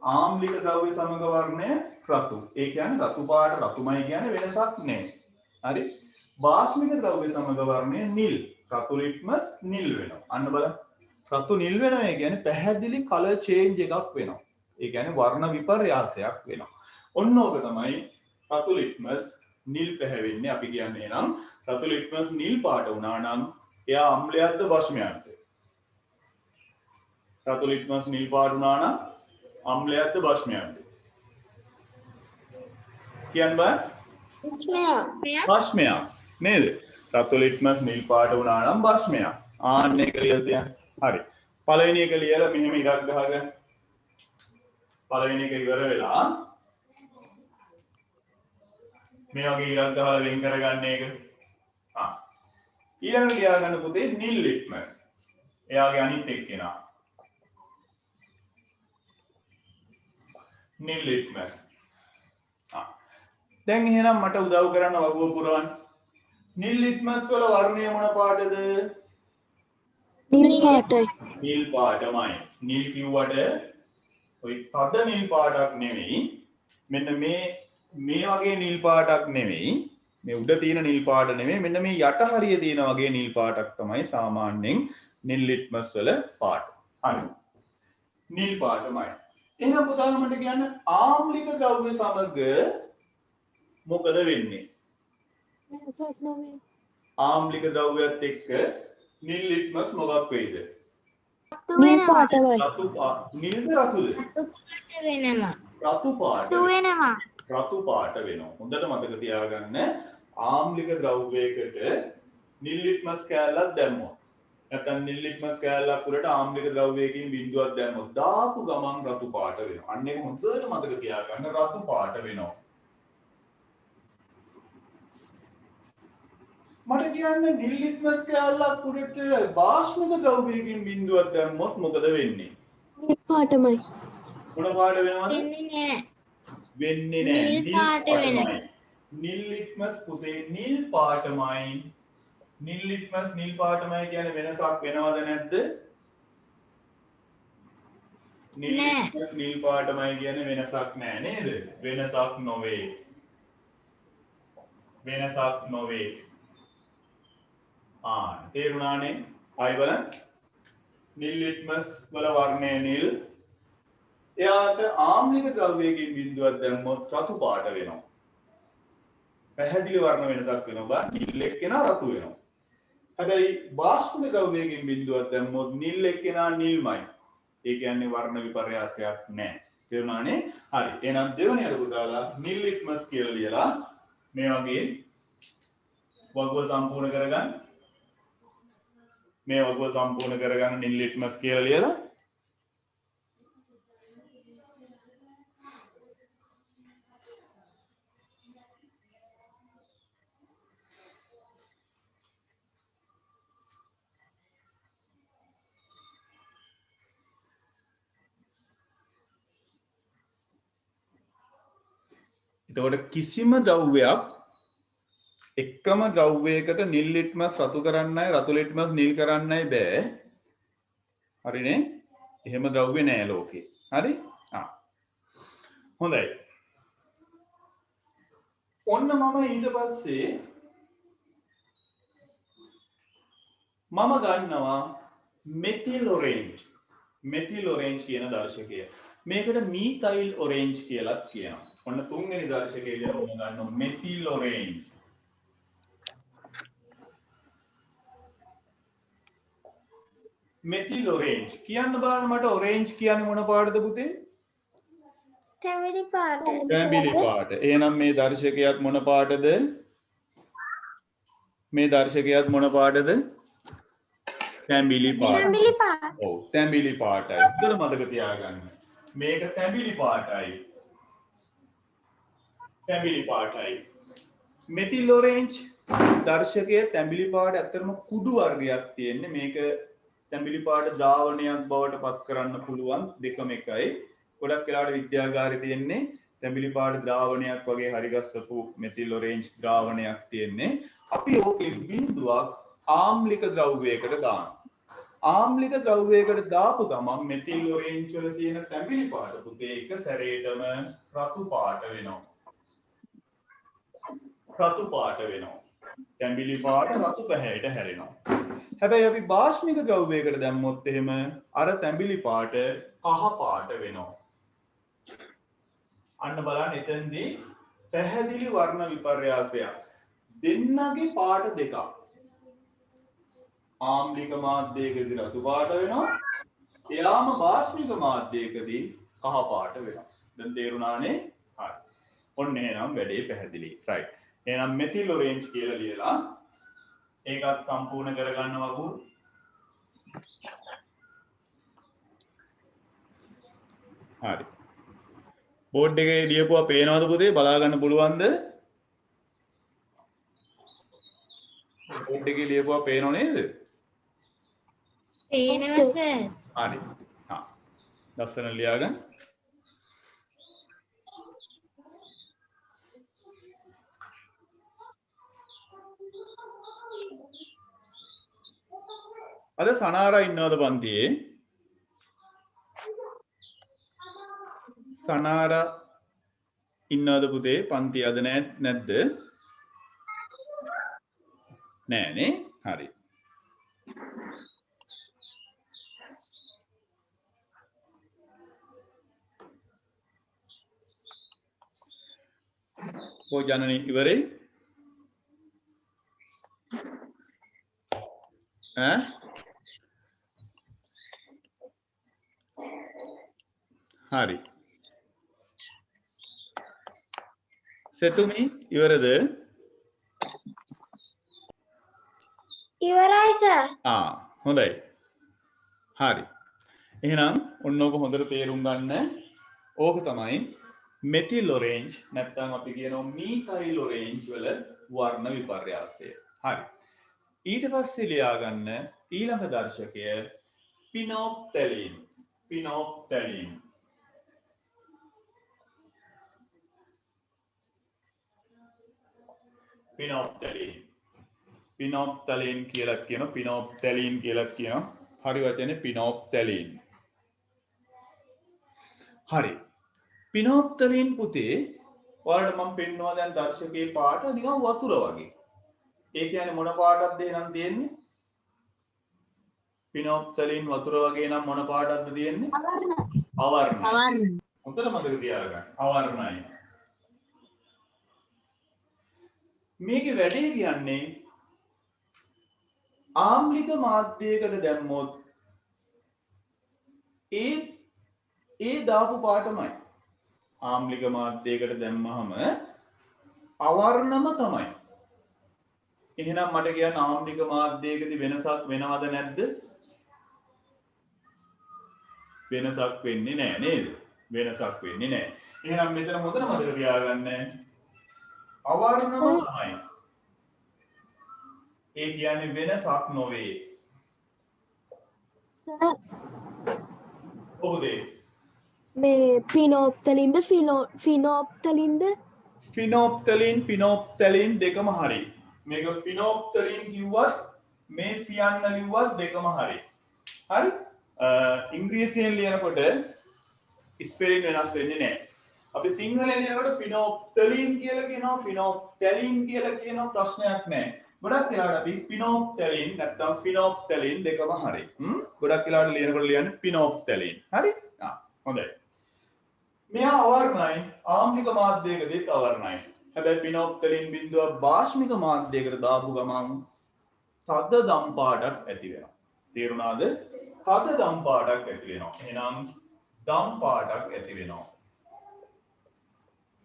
ආම්ලික ද්‍රව්‍ය සමග වර්ණය රතු. ඒ කියන්නේ රතු පාට රතුමයි කියන්නේ වෙනසක් නැහැ. හරි? බාෂ්මික ද්‍රව්‍ය සමග වර්ණය නිල්. රතු ලිට්මස් නිල් වෙනවා. අන්න බලන්න. රතු නිල් වෙනවා ඒ කියන්නේ පැහැදිලි කලර් චේන්ජ් එකක් වෙනවා. ඒ කියන්නේ වර්ණ විපර්යාසයක් වෙනවා. ඔන්න ඕක තමයි රතු ලිට්මස් නිල් පැහැවෙන්නේ. අපි කියන්නේ නම් රතු ලිට්මස් නිල් පාට වුණා නම් එයා අම්ලයක්ද බෂ්මයක්ද? රතු ලිට්මස් නිල් පාට වුණා නම් අම්ලයක්ද බෂ්මයක්ද? කියන්න බෑ? බෂ්මයක් නේද? රතු ලිට්මස් නිල් පාට වුණා නම් බෂ්මයක්. ආන්න එක ලියලා තියන්න. හරි. පළවෙනි එක ලියලා මෙහෙම ඉරක් ගහගන්න. පළවෙනි එක ඉවර වෙලා මේ වගේ ඉරක් ගහලා වෙන් කරගන්න එක. ඊළඟට ලියා ගන්න පුතේ නිල් ලිට්මස්. එයාගේ අනිත් එක්කෙනා. නිල් ලිට්මස්. දැන් එහෙනම් මට උදව් කරන්න වගුව පුරවන්න. නිල් ලිට්මස් වල වර්ණය මොන පාටද? නිල් පාටයි. නිල් පාටමයි. නිල් කිව්වට ඔය තද නිල් පාටක් නෙවෙයි. මෙන්න මේ වගේ නිල් පාටක් නෙවෙයි. මේ උඩ තියෙන නිල් පාට නෙවෙයි. මෙන්න මේ යට හරිය තියෙන වගේ නිල් පාටක් තමයි සාමාන්‍යයෙන් නිල් ලිට්මස් වල පාට. හරි. නිල් පාටමයි. එහෙනම් පුතාලා මට කියන්න ආම්ලික ද්‍රව්‍ය සමග මොකද වෙන්නේ? වෙනසක් නොවේ. ආම්ලික ද්‍රව්‍යත් එක්ක නිල් ලිට්මස් මොකක් වෙයිද? නිල් පාටමයි. රතු නිල්ද රතුද? රතු පාට වෙනවා. රතු පාට වෙනවා. හොඳට මතක තියාගන්න. ආම්ලික ද්‍රව්‍යයකට නිල් ලිට්මස් කෑල්ලක් දැම්මොත් නැත්නම් නිල් ලිට්මස් කෑල්ලක් උඩට ආම්ලික ද්‍රව්‍යයකින් බිඳුවක් දැම්මොත් දාපු ගමන් රතු පාට වෙනවා. අන්න ඒක හොඳට මතක තියාගන්න. රතු පාට වෙනවා. මට කියන්න නිල් ලිට්මස් කෑල්ලක් උඩට බාෂ්මික ද්‍රව්‍යයකින් බිඳුවක් දැම්මොත් මොකද වෙන්නේ? නිල් පාටමයි. මොන පාට වෙනවද? වෙන්නේ නැහැ. නිල් පාට වෙනවා. නිල් ලිට්මස් පුතේ නිල් පාටමයි. නිල් ලිට්මස් නිල් පාටමයි කියන්නේ වෙනසක් වෙනවද නැද්ද? නිල් ලිට්මස් නිල් පාටමයි කියන්නේ වෙනසක් නැහැ නේද? වෙනසක් නොවේ. වෙනසක් නොවේ. තේරුණානේ? ආයි බලන්න. නිල් ලිට්මස් වල වර්ණය නිල්. එයාට ආම්ලික ද්‍රව්‍යයකින් බිඳුවක් දැම්මොත් රතු පාට වෙනවා. පැහැදිලි වර්ණ වෙනසක් වෙනවා. නිල් එක්කෙනා රතු වෙනවා. හැබැයි බාෂ්මික ද්‍රව්‍යයකින් බිඳුවක් දැම්මොත් නිල් එක්කෙනා නිල්මයි. ඒ කියන්නේ වර්ණ විපර්යාසයක් නැහැ. තේරුණානේ? හරි. එහෙනම් දෙවෙනි අඩුව දාලා නිල් ලිට්මස් කියලා ලියලා මේ වගේ වගුව සම්පූර්ණ කරගන්න. මේ වගුව සම්පූර්ණ කරගන්න නිල් ලිට්මස් කියලා ලියලා එතකොට කිසිම ද්‍රව්‍යයක් එකම ද්‍රව්‍යයකට නිල් ලිට්මස් රතු කරන්නයි රතු ලිට්මස් නිල් කරන්නයි බෑ. හරිනේ? එහෙම ද්‍රව්‍ය නෑ ලෝකේ. හරි? හොඳයි. ඔන්න මම ඊට පස්සේ මම ගන්නවා මෙතිල් ඔරෙන්ජ්. මෙතිල් ඔරෙන්ජ් කියන දර්ශකය. මේකට මීතයිල් ඔරෙන්ජ් කියලාත් කියනවා. ඔන්න තුන්වෙනි දර්ශකය විදිහට මම ගන්නවා මෙතිල් ඔරෙන්ජ්. මෙතිල් ඔරේන්ජ් කියන්න බලන්න මට ඔරේන්ජ් කියන්නේ මොන පාටද පුතේ? තැඹිලි පාට. තැඹිලි පාට. එහෙනම් මේ දර්ශකයාත් මොන පාටද? මේ දර්ශකයාත් මොන පාටද? තැඹිලි පාට. තැඹිලි පාට. ඔව් තැඹිලි පාටයි. හොඳට මතක තියාගන්න. මේක තැඹිලි පාටයි. තැඹිලි පාටයි. මෙතිල් ඔරේන්ජ් දර්ශකයේ තැඹිලි පාට ඇත්තටම කුඩු වර්ගයක් තියෙන්නේ. මේක තැඹිලි පාට ද්‍රාවණයක් බවට පත් කරන්න පුළුවන් දෙකම එකයි. ගොඩක් වෙලාවට විද්‍යාගාරේ තියෙන්නේ තැඹිලි පාට ද්‍රාවණයක් වගේ හරිගස්සපු මෙතිල් ඔරේන්ජ් ද්‍රාවණයක් තියෙන්නේ. අපි ඕකේ බිඳුවක් ආම්ලික ද්‍රව්‍යයකට දානවා. ආම්ලික ද්‍රව්‍යයකට දාපු ගමන් මෙතිල් ඔරේන්ජ් වල තියෙන තැඹිලි පාට පුතේ එක සැරේටම රතු පාට වෙනවා. රතු පාට වෙනවා. තැඹිලි පාට රතු පැහැයට හැරෙනවා. හැබැයි අපි බාෂ්මික ද්‍රව්‍යයකට දැම්මොත් එහෙම අර තැඹිලි පාට කහ පාට වෙනවා. අන්න බලන්න එතෙන්දී පැහැදිලි වර්ණ විපර්යාසයක්. දෙන්නගේ පාට දෙකක්. ආම්ලික මාධ්‍යයකදී රතු පාට වෙනවා. එයාම බාෂ්මික මාධ්‍යයකදී කහ පාට වෙනවා. දැන් තේරුණානේ? හරි. ඔන්න එහෙනම් වැඩේ පැහැදිලි. right. එහෙනම් මෙතිල් ඔරේන්ජ් කියලා ලියලා ඒකත් සම්පූර්ණ කරගන්න වගු. හරි. බෝඩ් එකේ ලියපුවා පේනවද පුතේ? බලා ගන්න පුළුවන්ද? බෝඩ් එකේ ලියපුවා පේනව නේද? පේනවා සර්. හරි. හා. ලස්සන ලියාගන්න. අද සනාරා ඉන්නවද පන්තියේ? සනාරා ඉන්නවද පුතේ? පන්ති අද නැද්ද? නෑනේ. හරි. කො ජනනි ඉවරේ? ඈ? හරි. සෙතුමි ඉවරද? ඉවරයි සර්. හොඳයි. හරි. එහෙනම් ඔන්න ඕක හොඳට තේරුම් ගන්න. ඕක තමයි මෙතිල් ඔරේන්ජ් නැත්නම් අපි කියනවා මීතයිල් ඔරේන්ජ් වල වර්ණ විපර්යාසය. හරි. ඊට පස්සේ ලියා ගන්න ඊළඟ දර්ශකය පිනොප්තැලින්. පිනොප්තැලින්. පිනොප්තැලින්. පිනොප්තැලින් කියලා කියන පිනොප්තැලින් කියලා කියන හරි වචනේ පිනොප්තැලින්. හරි. පිනොප්තැලින් පුතේ ඔයාලට මම පෙන්නවා දැන් දර්ශකයේ පාට නිකන් වතුර වගේ. ඒ කියන්නේ මොන පාටක්ද එහෙනම් තියෙන්නේ? පිනොප්තැලින් වතුර වගේ නම් මොන පාටක්ද තියෙන්නේ? අවර්ණ. අවර්ණ. හොඳට මතක තියාගන්න. අවර්ණයි. මේකේ වැඩේ කියන්නේ ආම්ලික මාධ්‍යයකට දැම්මොත් ඒ දාපු පාටමයි. ආම්ලික මාධ්‍යයකට දැම්මහම අවර්ණම තමයි. එහෙනම් මට කියන්න ආම්ලික මාධ්‍යයකදී වෙනසක් වෙනවද නැද්ද? වෙනසක් වෙන්නේ නැහැ නේද? වෙනසක් වෙන්නේ නැහැ. එහෙනම් මෙතන හොඳට මතක තියාගන්න අවර්ණම තමයි. ඒ කියන්නේ වෙනසක් නොවේ. සර් ඔව්ද? මේ පිනොප්තලින්ද ෆිනොප්තලින්ද? ෆිනොප්තලින් දෙකම හරි. මේක ෆිනොප්තලින් කිව්වත් මේ ෆියන්න ලිව්වත් දෙකම හරි. හරි? ඉංග්‍රීසියෙන් ලියනකොට ස්පෙලින් වෙනස් වෙන්නේ නැහැ. අපි සිංහලෙන් ලියනකොට ෆිනොප්තලින් කියලා කියනවා ෆිනොප්තලින් කියලා කියනවා ප්‍රශ්නයක් නැහැ. ගොඩක් වෙලාවට අපි පිනොප්තලින් නැත්නම් ෆිනොප්තලින් දෙකම හරි. ගොඩක් වෙලාවට ලියනකොට ලියන්නේ පිනොප්තලින්. හරි? හොඳයි. මෙයා අවර්ණයි ආම්ලික මාධ්‍යයකදීත් අවර්ණයි. හැබැයි පිනොප්තලින් බිඳුව බාෂ්මික මාධ්‍යයකට දාපු ගමන් තද දම් පාටක් ඇති වෙනවා. තේරුණාද? තද දම් පාටක් ඇති වෙනවා. එහෙනම් දම් පාටක් ඇති වෙනවා.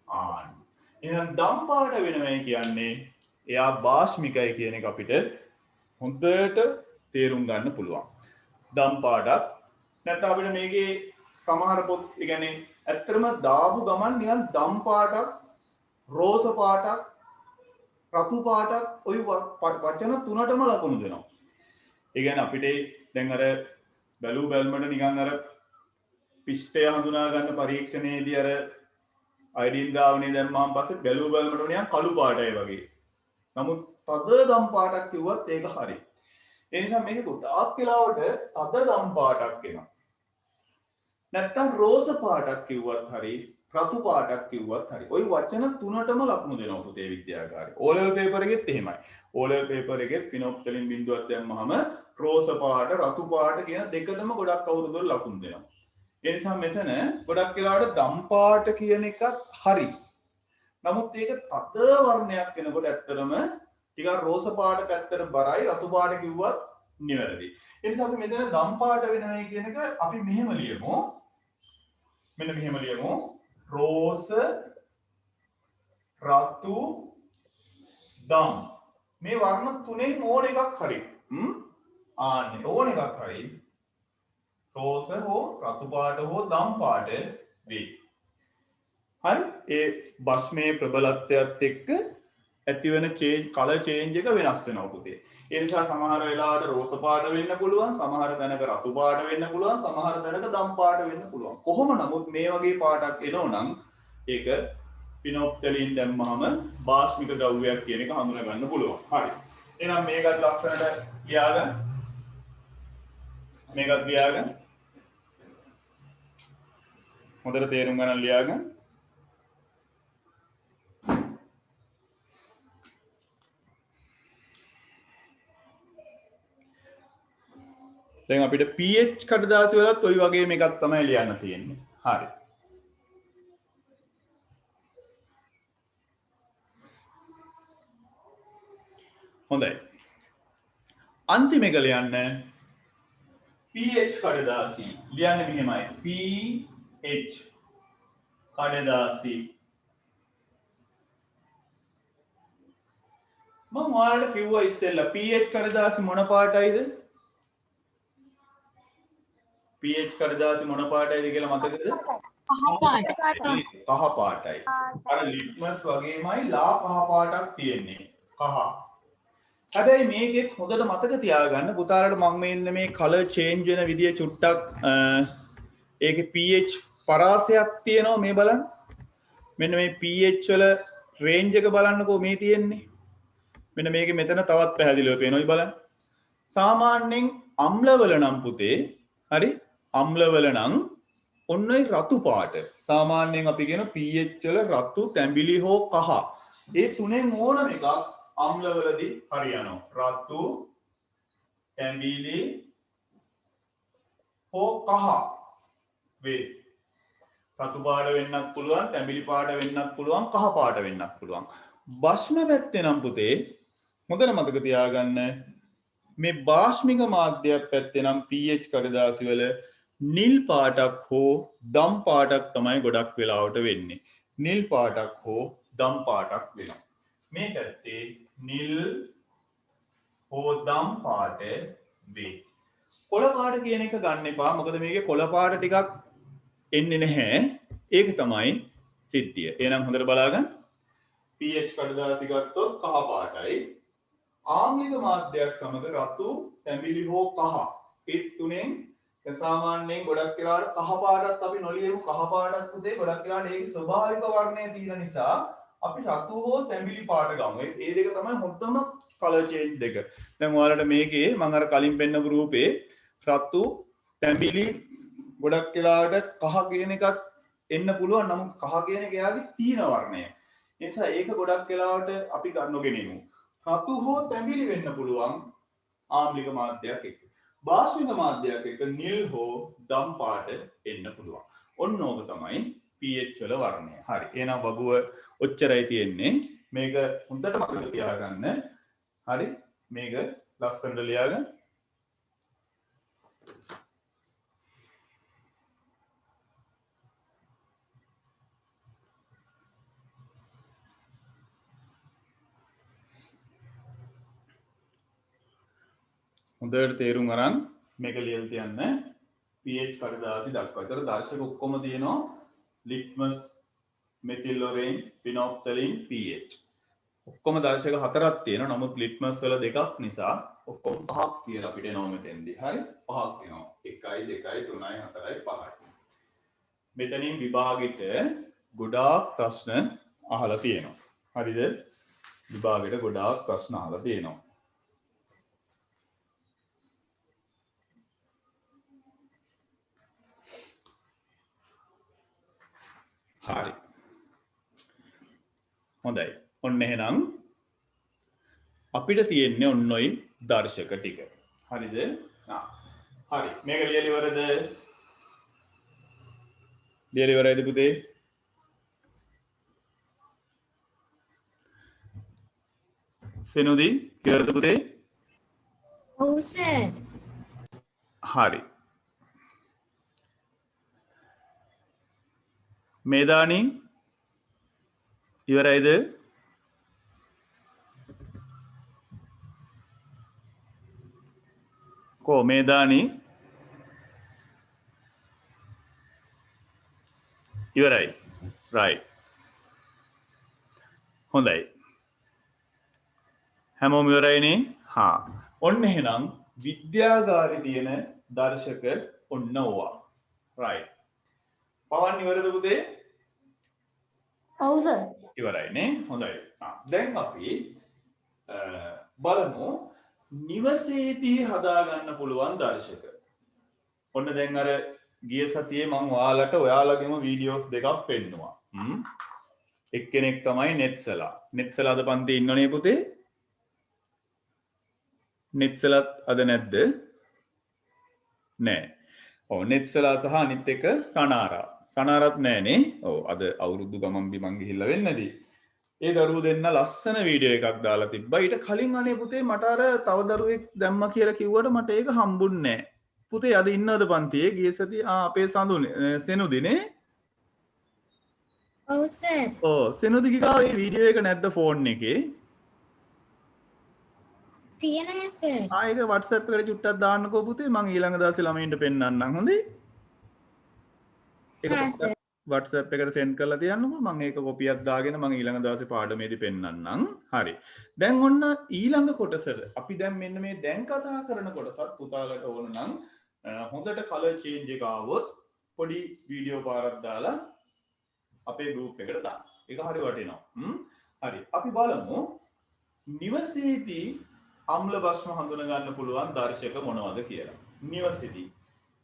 ආන්. එහෙනම් දම් පාට වෙනවයි කියන්නේ එයා භාෂ්මිකයි කියන එක අපිට හොඳට තේරුම් ගන්න පුළුවන්. දම් පාටක් නැත්නම් අපිට මේකේ සමහර පොත් කියන්නේ ඇත්තටම දාපු ගමන් නිකන් දම් පාටක්, රෝස පාටක්, රතු පාටක් ඔය වචන තුනටම ලකුණු දෙනවා. ඒ කියන්නේ අපිට දැන් අර බැලු බැලමට නිකන් අර පිෂ්ඨය හඳුනා ගන්න පරීක්ෂණයේදී අර අයඩින් ද්‍රාවණය දැම්මාම පස්සේ බැලු බැලමට නිකන් කළු පාටයි වගේ. නමුත් තද දම් පාටක් කිව්වත් ඒක හරි. ඒ නිසා මේක ගොඩාක් වෙලාවට තද දම් පාටක් එනවා. නැත්තම් රෝස පාටක් කිව්වත් හරි, රතු පාටක් කිව්වත් හරි. ওই වචන තුනටම ලකුණු දෙනවා පුතේ විද්‍යාගාරේ. O level paper එකෙත් එහෙමයි. O level paper එකෙත් පිනොප්තලින් බිඳුවක් දැම්මහම රෝස පාට, රතු පාට කියන දෙකටම ගොඩක් අවුරුදු වල ලකුණු දෙනවා. ඒ නිසා මෙතන ගොඩක් වෙලාවට දම් පාට කියන එකත් හරි. නමුත් ඒක තද වර්ණයක් වෙනකොට ඇත්තටම ටිකක් රෝස පාට පැත්තට බරයි, රතු පාට කිව්වත් නිවැරදි. ඒ නිසා අපි මෙතන දම් පාට වෙනවයි කියන එක අපි මෙහෙම ලියමු. මෙන්න මෙහෙම ලියමු. රෝස, රතු, දම්. මේ වර්ණ තුනෙන් ඕන එකක් හරි. ආන්නේ ඕන එකක් හරි. රෝස හෝ රතු පාට හෝ දම් පාට වේ. හරි? ඒ බස්මේ ප්‍රබලත්වයත් එක්ක ඇතිවෙන කලර් චේන්ජ් එක වෙනස් වෙනවා පුතේ. ඒ නිසා සමහර වෙලාවට රෝස පාට වෙන්න පුළුවන්, සමහර තැනක රතු පාට වෙන්න පුළුවන්, සමහර තැනක දම් පාට වෙන්න පුළුවන්. කොහොම නමුත් මේ වගේ පාටක් එනවනම් ඒක පිනොප්තලින් දැම්මම භාෂ්මික ද්‍රව්‍යයක් කියන එක හඳුනා ගන්න පුළුවන්. හරි. එහෙනම් මේකත් ලස්සනට ලියාගන්න. මේකත් ලියාගන්න. හොඳට තේරුම් ගන්න ලියාගන්න. දැන් අපිට pH කඩදාසි වලත් ওই වගේම එකක් තමයි ලියන්න තියෙන්නේ. හරි. හොඳයි. අන්තිම එක ලියන්න pH කඩදාසි. ලියන්නේ මෙහෙමයි. pH කඩදාසි. මම ඔයාලට කිව්වා ඉස්සෙල්ලා pH කඩදාසි මොන පාටයිද? pH කඩදාසි මොන පාටයිද කියලා මතකද? කහ පාට. කහ පාටයි. අර ලිට්මස් වගේමයි ලා කහ පාටක් තියෙන්නේ. කහ. හැබැයි මේකෙත් හොඳට මතක තියාගන්න පුතාලට මම මෙන්න මේ කලර් චේන්ජ් වෙන විදිය චුට්ටක් ඒකේ pH පරාසයක් තියෙනවා මේ බලන්න. මෙන්න මේ pH වල රේන්ජ් එක බලන්නකෝ මේ තියෙන්නේ. මෙන්න මේකේ මෙතන තවත් පැහැදිලිව පේනවා බලන්න. සාමාන්‍යයෙන් අම්ලවල නම් පුතේ හරි අම්ලවල නම් ඔන්න ඔය රතු පාට. සාමාන්‍යයෙන් අපි කියන pH වල රතු, තැඹිලි හෝ කහ. ඒ තුනෙන් ඕනම එකක් අම්ලවලදී හරියනවා. රතු, තැඹිලි හෝ කහ වේ. රතු පාට වෙන්නත් පුළුවන්, තැඹිලි පාට වෙන්නත් පුළුවන්, කහ පාට වෙන්නත් පුළුවන්. භස්ම පැත්තේ නම් පුතේ හොඳට මතක තියාගන්න මේ භාෂ්මික මාධ්‍යයක් පැත්තේ නම් pH කඩදාසි වල නිල් පාටක් හෝ දම් පාටක් තමයි ගොඩක් වෙලාවට වෙන්නේ. නිල් පාටක් හෝ දම් පාටක් වෙනවා. මේ පැත්තේ නිල් හෝ දම් පාට වේ. කොළ පාට කියන එක ගන්න එපා. මොකද මේකේ කොළ පාට ටිකක් එන්නේ නැහැ. ඒක තමයි සිද්ධිය. එහෙනම් හොඳට බලාගන්න. pH කඩදාසි ගත්තොත් කහ පාටයි. ආම්ලික මාධ්‍යයක් සමග රතු, තැඹිලි හෝ කහ. ඒ තුනෙන් සාමාන්‍යයෙන් ගොඩක් වෙලාවට කහ පාටත් අපි නොලියමු. කහ පාටත් පුතේ ගොඩක් වෙලාවට ඒකේ ස්වභාවික වර්ණය තියෙන නිසා අපි රතු හෝ තැඹිලි පාට ගමු. ඒ දෙක තමයි හොඳම කලර් චේන්ජ් දෙක. දැන් ඔයාලට මේකේ මම අර කලින් පෙන්නපු රූපේ රතු, තැඹිලි ගොඩක් වෙලාවට කහ කියන එකක් එන්න පුළුවන්. නමුත් කහ කියන එක එයාගේ තීන වර්ණය. ඒ නිසා ඒක ගොඩක් වෙලාවට අපි නොගෙනෙමු. රතු හෝ තැඹිලි වෙන්න පුළුවන් ආම්ලික මාධ්‍යයක් එක්ක. භාෂ්මික මාධ්‍යයක් එක්ක නිල් හෝ දම් පාට එන්න පුළුවන්. ඔන්න ඕක තමයි pH වල වර්ණය. හරි. එහෙනම් වගුව ඔච්චරයි තියෙන්නේ. මේක හොඳට මතක තියාගන්න. හරි. මේක ලස්සනට ලියාගන්න. හොඳට තේරුම් අරන් මේක ලියලා තියන්න pH කඩදාසි දක්වා. ඒතර දර්ශක ඔක්කොම තියෙනවා ලිට්මස්, මෙතිල් ඔරේන්, පිනොප්තලින්, pH. ඔක්කොම දර්ශක හතරක් තියෙනවා. නමුත් ලිට්මස් වල දෙකක් නිසා ඔක්කොම පහක් කියලා අපිට එනවා මෙතෙන්දී. හරි? පහක් එනවා. 1 2 3 4 5යි. මෙතනින් විභාගෙට ගොඩාක් ප්‍රශ්න අහලා තියෙනවා. හරිද? විභාගෙට ගොඩාක් ප්‍රශ්න අහලා තියෙනවා. හරි. හොඳයි. ඔන්න එහෙනම් අපිට තියෙන්නේ ඔන්නෝයි දර්ශක ටික. හරිද? හරි. මේක ලියලා ඉවරද? ලියලා ඉවරයිද පුතේ? සෙනුදි ඉවරද පුතේ? ඔව් සර්. හරි. මේදානි ඉවරයිද? කෝ මේදානි ඉවරයි. right. හොඳයි. හැමෝම ඉවරයිනේ? හා. ඔන්න එහෙනම් විද්‍යාගාරේ තියෙන දර්ශක ඔන්න ඕවා. right. පවන් ඉවරද පුතේ? ඔව් සර්. ඉවරයිනේ. හොඳයි. දැන් අපි බලමු නිවසේදී හදාගන්න පුළුවන් දර්ශක. ඔන්න දැන් අර ගිය සතියේ මම ඔයාලගේම වීඩියෝස් දෙකක් පෙන්නුවා. එක්කෙනෙක් තමයි නෙත්සලා. නෙත්සලා අද පන්තියේ ඉන්නවනේ පුතේ? නෙත්සලත් අද නැද්ද? නෑ. ඔව් නෙත්සලා සහ අනිත් එක සනාරා. සනාරත් නෑනේ. ඔව් අද අවුරුදු ගමන් බිමන් ගිහිල්ලා වෙන්නේදී. ඒ දරුවෝ දෙන්න ලස්සන වීඩියෝ එකක් දාලා තිබ්බා. ඊට කලින් අනේ පුතේ මට අර තව දරුවෙක් දැම්මා කියලා කිව්වට මට ඒක හම්බුන්නේ නෑ. පුතේ අද ඉන්නවද පන්තියේ? ගිය සතියේ අපේ සඳුනේ සෙනුදිනේ. ඔව් සර්. ඔව් සෙනුදි ගාව මේ වීඩියෝ එක නැද්ද ෆෝන් එකේ? තියෙනවා සර්. ඒක WhatsApp එකට චුට්ටක් දාන්නකෝ පුතේ. මම ඊළඟ දවසේ ළමයින්ට පෙන්නන්නම්. හොඳේ? ඒක WhatsApp එකට send කරලා තියන්නකෝ. මම ඒක කොපියක් දාගෙන මම ඊළඟ දවසේ පාඩමේදී පෙන්නන්නම්. හරි. දැන් ඔන්න ඊළඟ කොටසට අපි දැන් මෙන්න මේ දැන් කතා කරන කොටසත් පුතාලට ඕන නම් හොඳට කලර් චේන්ජ් එක ආවොත් පොඩි වීඩියෝ පාරක් දාලා අපේ group එකට දාන්න. ඒක හරි වටිනවා. හරි. අපි බලමු නිවසේදී අම්ල භස්ම හඳුන ගන්න පුළුවන් දර්ශක මොනවද කියලා.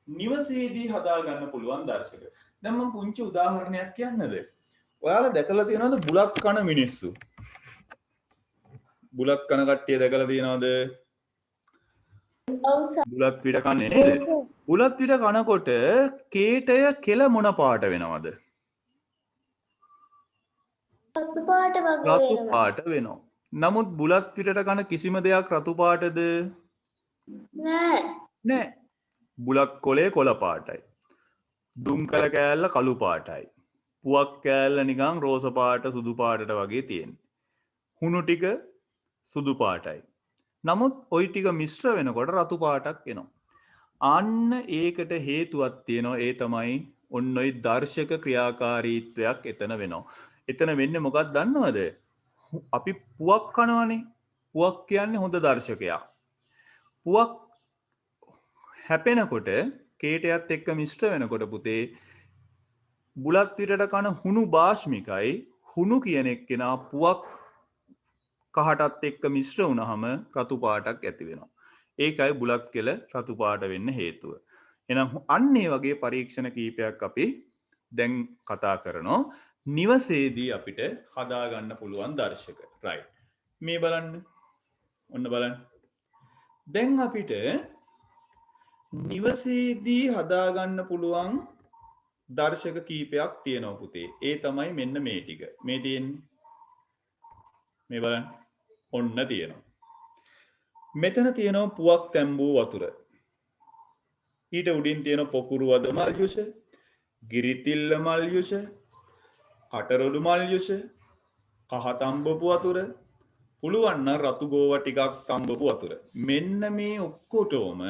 නිවසේදී හදා ගන්න පුළුවන් දර්ශක. දැන් මම පුංචි උදාහරණයක් කියන්නද? ඔයාලා දැකලා තියෙනවද බුලත් කන මිනිස්සු? බුලත් කන කට්ටිය දැකලා තියෙනවද? ඔව් සර්. බුලත් පිට කන්නේ නේද? බුලත් පිට කනකොට කේටය කෙල මොන පාට වෙනවද? රතු පාට වගේ රතු පාට වෙනවා. නමුත් බුලත් පිටට කන කිසිම දෙයක් රතු පාටද? නෑ. නෑ. බුලත් කොලේ කොළ පාටයි. දුම් කල කෑල්ල කළු පාටයි. පුවක් කෑල්ල නිකන් රෝස පාට සුදු පාටට වගේ තියෙන්නේ. හුණු ටික සුදු පාටයි. නමුත් ওই ටික මිශ්‍ර වෙනකොට රතු පාටක් එනවා. අන්න ඒකට හේතුවක් තියෙනවා. ඒ තමයි ඔන්න ඔය දර්ශක ක්‍රියාකාරීත්වයක් එතන වෙනවා. එතන වෙන්නේ මොකක්ද දන්නවද? අපි පුවක් කනවනේ. පුවක් කියන්නේ හොඳ දර්ශකයක්. පුවක් හැපෙනකොට කේටයත් එක්ක මිශ්‍ර වෙනකොට පුතේ බුලත් පිටට කන හුණු භාෂ්මිකයි. හුණු කියන එක්කෙනා පුවක් කහටත් එක්ක මිශ්‍ර වුණාම රතු පාටක් ඇති වෙනවා. ඒකයි බුලත් කෙල රතු පාට වෙන්න හේතුව. එහෙනම් අන්න ඒ වගේ පරීක්ෂණ කීපයක් අපි දැන් කතා කරනවා. නිවසේදී අපිට හදා ගන්න පුළුවන් දර්ශක. right. මේ බලන්න. ඔන්න බලන්න. දැන් අපිට නිවසේදී හදා ගන්න පුළුවන් දර්ශක කීපයක් තියෙනවා පුතේ. ඒ තමයි මෙන්න මේ ටික. මේ තියෙන්නේ. මේ බලන්න. ඔන්න තියෙනවා. මෙතන තියෙනවා පුවක් තැම්බූ වතුර. ඊට උඩින් තියෙන පොකුරු වද මල් යුෂ, ගිරිතිල්ල මල් යුෂ, කටරොඩු මල් යුෂ, කහ තඹපු වතුර, පුළුවන් නම් රතු ගෝව ටිකක් තඹපු වතුර. මෙන්න මේ ඔක්කොටම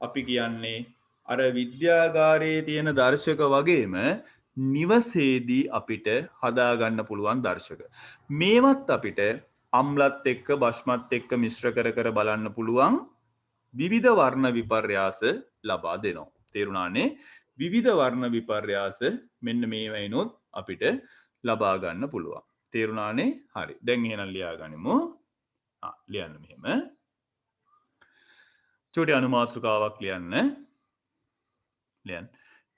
අපි කියන්නේ අර විද්‍යාගාරයේ තියෙන දර්ශක වගේම නිවසේදී අපිට හදාගන්න පුළුවන් දර්ශක. මේවත් අපිට අම්ලත් එක්ක බෂ්මත් එක්ක මිශ්‍ර කර කර බලන්න පුළුවන් විවිධ වර්ණ විපර්යාස ලබා දෙනවා. තේරුණානේ? විවිධ වර්ණ විපර්යාස මෙන්න මේවයිනොත් අපිට ලබා ගන්න පුළුවන්. තේරුණානේ? හරි. දැන් එහෙනම් ලියා ගනිමු. ලියන්න මෙහෙම. චූටි අනුමාත්‍රකාවක් ලියන්න. ලියන්න.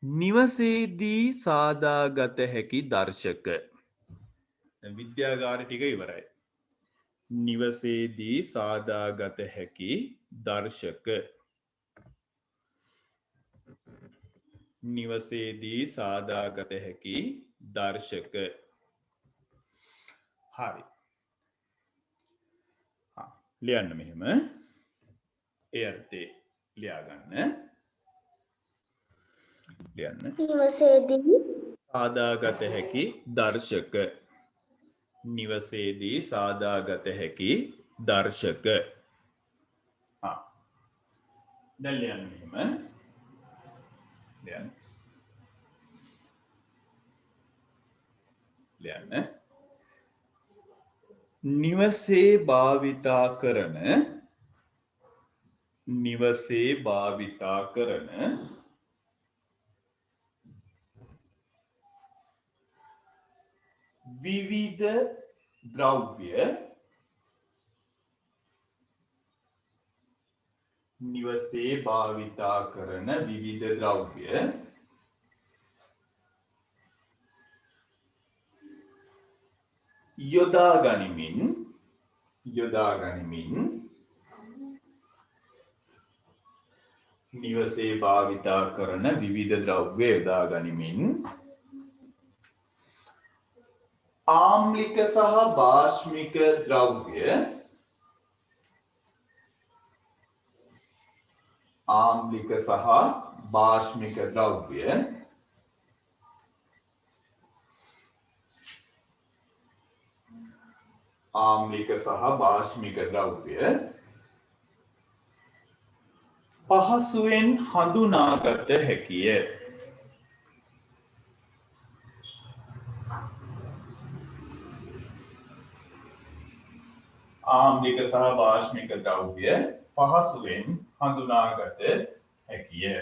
නිවසේදී සාදාගත හැකි දර්ශක. විද්‍යාගාර ටික ඉවරයි. නිවසේදී සාදාගත හැකි දර්ශක. නිවසේදී සාදාගත හැකි දර්ශක. හරි. ලියන්න මෙහෙම. ඒ අර්ථේ ලියාගන්න. ලියන්න. නිවසේදී සාදාගත හැකි දර්ශක. නිවසේදී සාදාගත හැකි දර්ශක. දැන් ලියන්න මෙහෙම. ලියන්න. ලියන්න. නිවසේ භාවිතා කරන විවිධ ද්‍රව්‍ය යොදා ගනිමින් නිවසේ භාවිතා කරන විවිධ ද්‍රව්‍ය යොදා ගනිමින් ආම්ලික සහ භාෂ්මික ද්‍රව්‍ය පහසුවෙන් හඳුනාගත හැකිය. ආම්ලික සහ භාෂ්මික ද්‍රව්‍ය පහසුවෙන් හඳුනාගත හැකිය.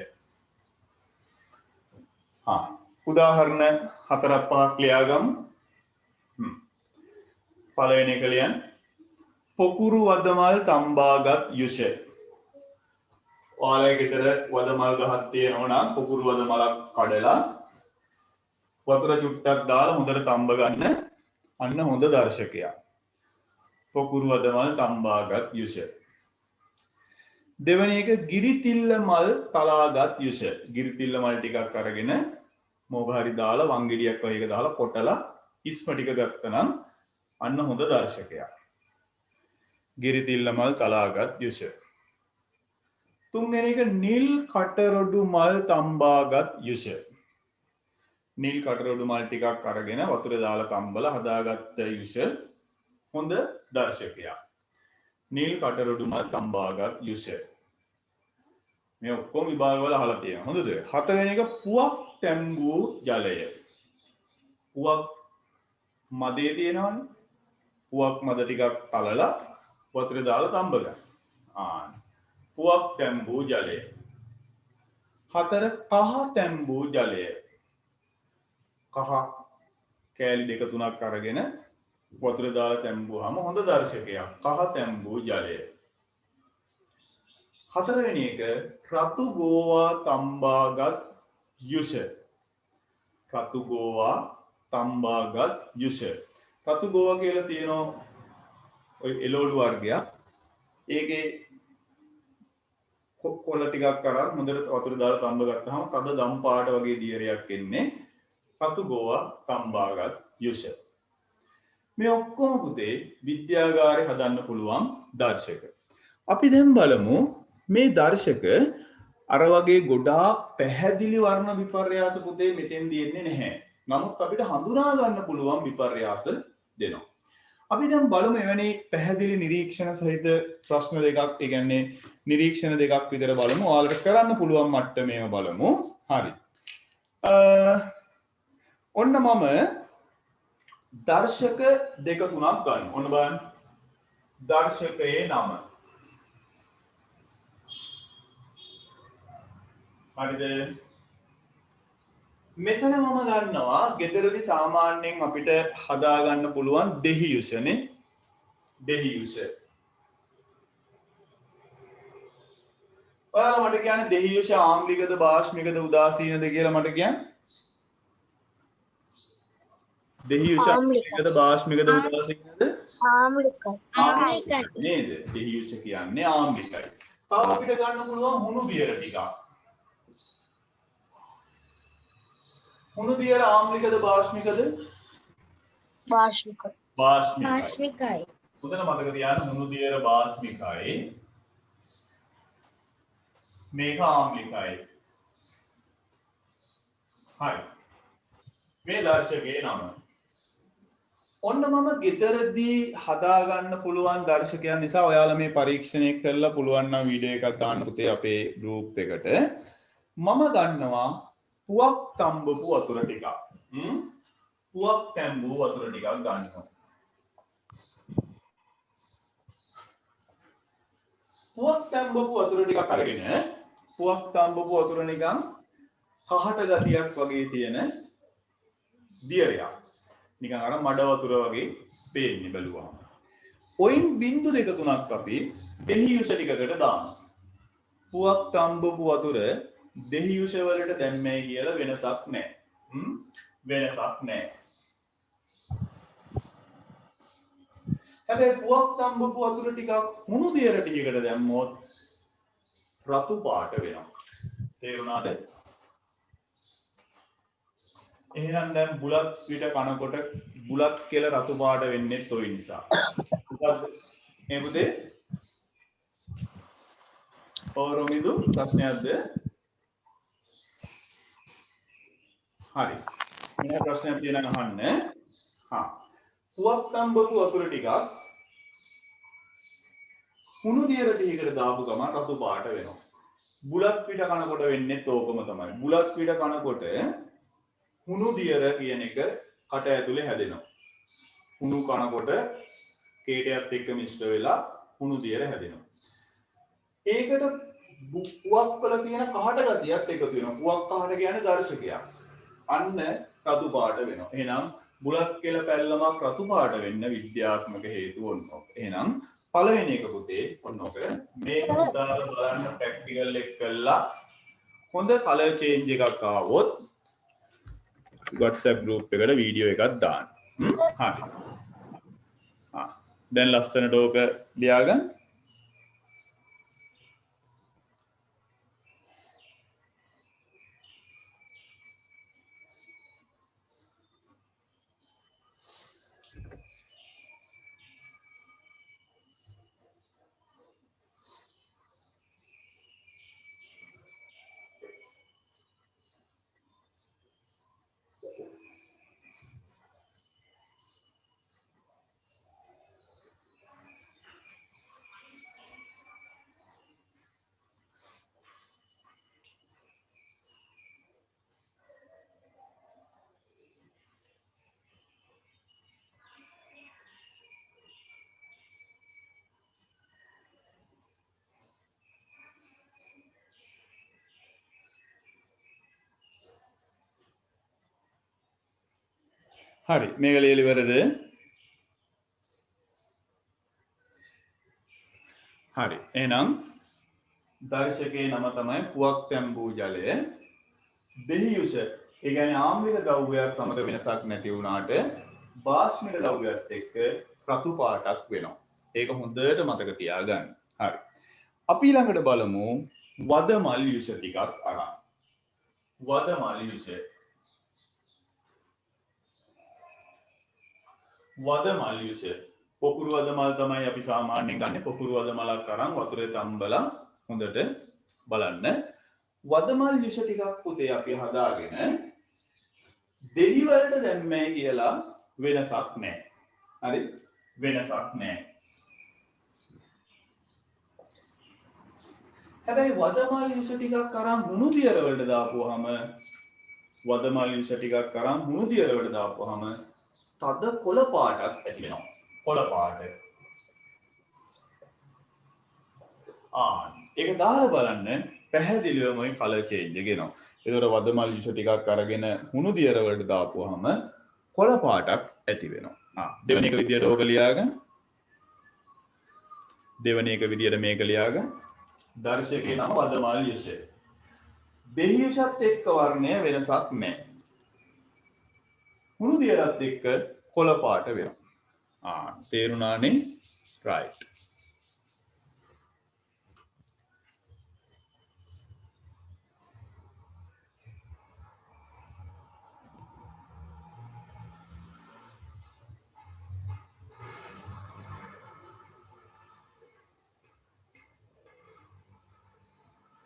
උදාහරණ 4-5 ලියාගමු. පළවෙනි එක ලියන්න. පොකුරු වදමල් තම්බාගත් යුෂ. ඔයාලගේ ගෙදර වදමල් ගහක් තියෙනවා නම් පොකුරු වදමලක් කඩලා වතුර චුට්ටක් දාලා හොඳට තම්බ ගන්න. අන්න හොඳ දර්ශකයක්. පොකුරු වදමල් තම්බාගත් යුෂ. දෙවෙනි එක ගිරිතිල්ල මල් තලාගත් යුෂ. ගිරිතිල්ල මල් ටිකක් අරගෙන මොකක් හරි දාලා වංගෙඩියක් වගේ එක දාලා කොටලා ඉස්ම ටික ගත්තනම් අන්න හොඳ දර්ශකයක්. ගිරිතිල්ල මල් තලාගත් යුෂ. තුන්වෙනි එක නිල් කටරොඩු මල් තම්බාගත් යුෂ. නිල් කටරොඩු මල් ටිකක් අරගෙන වතුර දාලා තම්බලා හදාගත්ත යුෂ හොඳ දර්ශකයක්. නිල් කටරොඩු මල් තම්බාගත් යුෂ. මේ ඔක්කොම විභාගවල අහලා තියෙනවා. හොඳද? හතරවෙනි එක පුවක් තැම්බූ ජලය. පුවක් මදේ තියෙනවනේ. පුවක් මද ටිකක් තලලා වතුර දාලා තම්බ ගන්න. පුවක් තැම්බූ ජලය. 4 කහ තැම්බූ ජලය. කහ කෑලි 2-3ක් අරගෙන වතුර දාලා තැම්බුවාම හොඳ දර්ශකයක්. කහ තැම්බූ ජලය. 4 වෙනි එක රතු ගෝවා තම්බාගත් යුෂ. රතු ගෝවා තම්බාගත් යුෂ. රතු ගෝවා කියලා තියෙනවා ඔය එළවලු වර්ගයක්. ඒකේ කොළ ටිකක් අරන් හොඳට වතුර දාලා තම්බ ගත්තාම තද දම් පාට වගේ දියරයක් එන්නේ. රතු ගෝවා තම්බාගත් යුෂ. මේ ඔක්කොම පුතේ විද්‍යාගාරේ හදන්න පුළුවන් දර්ශක. අපි දැන් බලමු මේ දර්ශක අර වගේ ගොඩාක් පැහැදිලි වර්ණ විපර්යාස පුතේ මෙතෙන් දෙන්නේ නැහැ. නමුත් අපිට හඳුනා ගන්න පුළුවන් විපර්යාස දෙනවා. අපි දැන් බලමු එවැනි පැහැදිලි නිරීක්ෂණ සහිත ප්‍රශ්න දෙකක්, ඒ කියන්නේ නිරීක්ෂණ දෙකක් විතර බලමු. ඔයාලට කරන්න පුළුවන් මට්ටමේම බලමු. හරි. ඔන්න මම දර්ශක දෙක තුනක් ගන්න. ඔන්න බලන්න. දර්ශකයේ නම. හරිද? මෙතන මම ගන්නවා ගෙදරදී සාමාන්‍යයෙන් අපිට හදා ගන්න පුළුවන් දෙහියුෂනේ. දෙහියුෂ. ඔයාලා මට කියන්නේ දෙහියුෂ ආම්ලිකද බාෂ්මිකද උදාසීනද කියලා මට කියන්න. දෙහියුෂ ආම්ලිකද බාෂ්මිකද උදාසීනද? ආම්ලිකයි. නේද? දෙහියුෂ කියන්නේ ආම්ලිකයි. තව අපිට ගන්න පුළුවන් හුණු දියර ටිකක්. හුණු දියර ආම්ලිකද බාෂ්මිකද? බාෂ්මිකයි. බාෂ්මිකයි. උතන මතක තියාගන්න හුණු දියර බාෂ්මිකයි. මේක ආම්ලිකයි. හරි. මේ දර්ශකයේ නම. ඔන්න මම ගෙදරදී හදා ගන්න පුළුවන් දර්ශකයන් නිසා ඔයාලා මේ පරීක්ෂණය කරලා පුළුවන් නම් වීඩියෝ එකක් දාන්න පුතේ අපේ ගෲප් එකට. මම ගන්නවා පුවක් තඹපු වතුර ටිකක්. පුවක් තැඹු වතුර ටිකක් ගන්නවා. පුවක් තැඹපු වතුර ටිකක් අරගෙන පුවක් තඹපු වතුර නිකන් කහට ගතියක් වගේ තියෙන දියරයක්. නිකන් අර මඩ වතුර වගේ පේන්නේ බැලුවම. ඔයින් බිංදු දෙක තුනක් අපි දෙහියුෂ ටිකකට දානවා. පුවක් තඹපු වතුර දෙහියුෂ වලට දැම්මයි කියලා වෙනසක් නැහැ. වෙනසක් නැහැ. හැබැයි පුවක් තඹපු වතුර ටිකක් හුණු දියර ටිකකට දැම්මොත් රතු පාට වෙනවා. තේරුණාද? එහෙනම් දැන් බුලත් පිට කනකොට බුලත් කියලා රතු පාට වෙන්නේත් ඔය නිසා. මොකද්ද? මේ පුතේ? ඕරොමිදු ප්‍රශ්නයක්ද? හරි. මේ ප්‍රශ්නයක් තියෙනවා අහන්න. හා. පුවක් තඹපු වතුර ටිකක් හුණු දියර ටිකකට දාපු ගමන් රතු පාට වෙනවා. බුලත් පිට කනකොට වෙන්නේත් ඕකම තමයි. බුලත් පිට කනකොට හුණු දියර කියන එක කට ඇතුලේ හැදෙනවා. හුණු කනකොට කේටයත් එක්ක මිශ්‍ර වෙලා හුණු දියර හැදෙනවා. ඒකට පුවක් වල තියෙන කහට ගතියත් එකතු වෙනවා. පුවක් කහට කියන්නේ දර්ශකයක්. අන්න රතු පාට වෙනවා. එහෙනම් බුලත් කියලා පැල්ලමක් රතු පාට වෙන්න විද්‍යාත්මක හේතුව ඔන්නෝක. එහෙනම් පළවෙනි එක පුතේ ඔන්නෝක මේ උදාහරණ බලන්න ප්‍රැක්ටිකල් එක කළා හොඳ කලර් චේන්ජ් එකක් ආවොත් WhatsApp group එකට වීඩියෝ එකක් දාන්න. හරි. දැන් ලස්සනට ඕක ලියාගන්න. හරි මේක ලියලා ඉවරද? හරි එහෙනම් දර්ශකයේ නම තමයි පුවක් තැඹූ ජලය. දෙහියුෂ ඒ කියන්නේ ආම්ලික ද්‍රව්‍යයක් සමග වෙනසක් නැති වුණාට බාෂ්මික ද්‍රව්‍යයත් එක්ක රතු පාටක් වෙනවා. ඒක හොඳට මතක තියාගන්න. හරි. අපි ළඟට බලමු වද මල් යුෂ ටිකක් අරන්. වද මල් යුෂ වද මල් යුෂ පොකුරු වද මල් තමයි අපි සාමාන්‍යයෙන් ගන්න. පොකුරු වද මලක් අරන් වතුරේ තම්බලා හොඳට බලන්න. වද මල් යුෂ ටිකක් පුතේ අපි හදාගෙන දෙහි වලට දැම්මේ කියලා වෙනසක් නැහැ. හරි. වෙනසක් නැහැ. හැබැයි වදමල් යුෂ ටිකක් අරන් හුණු දියර වලට දාපුවාම වදමල් යුෂ ටිකක් අරන් හුණු දියර වලට දාපුවාම තද කොළ පාටක් ඇති වෙනවා. කොළ පාට. ඒක දාලා බලන්න පැහැදිලිවම මේ කලර් චේන්ජ් එක එනවා. ඒතකොට වදමල් යුෂ ටිකක් අරගෙන හුණු දියර වලට දාපුවාම කොළ පාටක් ඇති වෙනවා. දෙවෙනි එක විදියට ඕක ලියාගන්න. දෙවෙනි එක විදියට මේක ලියාගන්න. දර්ශකේ නම වදමල් යුෂ. දෙහි යුෂත් එක්ක වර්ණය වෙනසක් නැහැ. හුණු දියරත් එක්ක කොළ පාට වෙනවා. තේරුණානේ? right.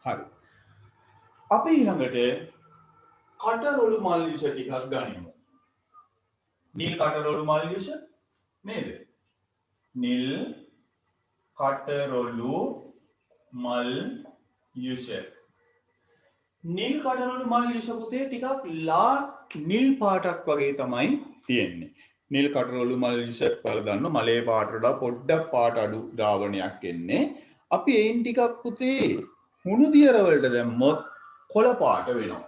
හරි. අපි ඊළඟට කටරොළු මල් යුෂ ටිකක් ගනිමු. නිල් කටරොළු මල් යුෂ නේද? නිල් කටරොළු මල් යුෂ. නිල් කටරොළු මල් යුෂ පුතේ ටිකක් ලා නිල් පාටක් වගේ තමයි තියෙන්නේ. නිල් කටරොළු මල් යුෂ වල ගන්න මලේ පාට වඩා පොඩ්ඩක් පාට අඩු ද්‍රාවණයක් එන්නේ. අපි එයින් ටිකක් පුතේ හුණු දියර වලට දැම්මොත් කොළ පාට වෙනවා.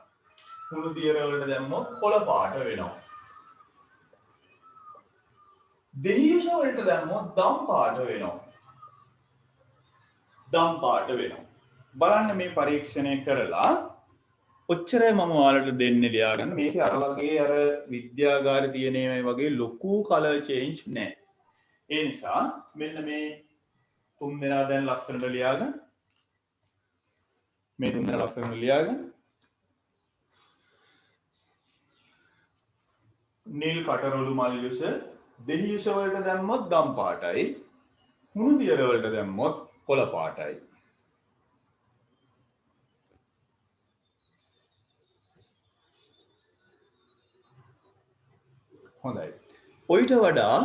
හුණු දියර වලට දැම්මොත් කොළ පාට වෙනවා. දෙහි යුෂ වලට දැම්මොත් දම් පාට වෙනවා. දම් පාට වෙනවා. බලන්න මේ පරීක්ෂණය කරලා ඔච්චරයි මම ඔයාලට දෙන්නේ ලියාගන්න. මේකේ අර වගේ අර විද්‍යාගාරේ තියෙන මේ වගේ ලොකු කලර් චේන්ජ් නැහැ. ඒ නිසා මෙන්න මේ තුන් දෙනා දැන් ලස්සනට ලියාගන්න. මේ තුන් දෙනා ලස්සනට ලියාගන්න. නිල් කටරොළු මල් යුෂ දෙහි යුෂ වලට දැම්මොත් දම් පාටයි. හුණු දියර වලට දැම්මොත් කොළ පාටයි. හොඳයි. ඔයිට වඩා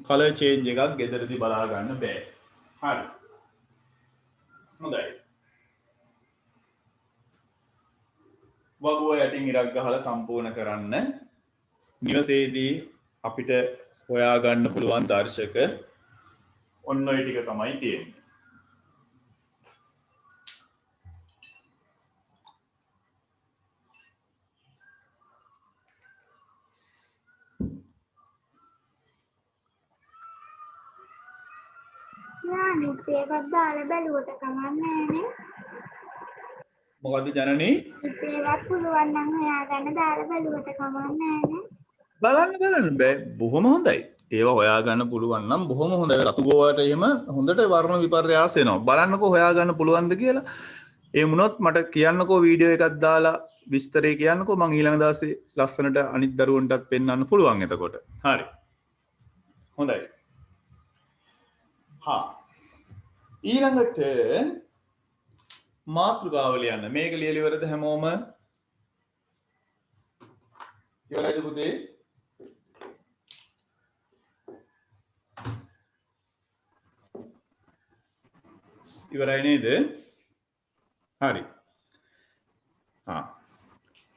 කලර් චේන්ජ් එකක් ගෙදරදී බලා ගන්න බෑ. හරි. හොඳයි. වගුව යටින් ඉරක් ගහලා සම්පූර්ණ කරන්න. නිවසේදී අපිට හොයා ගන්න පුළුවන් දර්ශක ඔන්න ඔය ටික තමයි තියෙන්නේ. අනිත් ඒවත් දාලා බැලුවට කමක් නෑනේ. මොකද්ද ජනනී? ඒවත් පුළුවන් නම් හොයාගන්න දාලා බැලුවට කමක් නෑනේ. බලන්න බෑ. බොහොම හොඳයි. ඒවා හොයාගන්න පුළුවන් නම් බොහොම හොඳයි. රතු ගෝවාට එහෙම හොඳට වර්ණ විපර්යාස එනවා. බලන්නකෝ හොයාගන්න පුළුවන්ද කියලා. ඒ වුණොත් මට කියන්නකෝ වීඩියෝ එකක් දාලා විස්තරේ කියන්නකෝ. මම ඊළඟ දවසේ ලස්සනට අනිත් දරුවන්ටත් පෙන්වන්න පුළුවන් එතකොට. හරි. හොඳයි. ඊළඟට මාතෘකාව ලියන්න. මේක ලියලා ඉවරද හැමෝම? ඉවරයිද පුතේ? ඉවරයි නේද? හරි.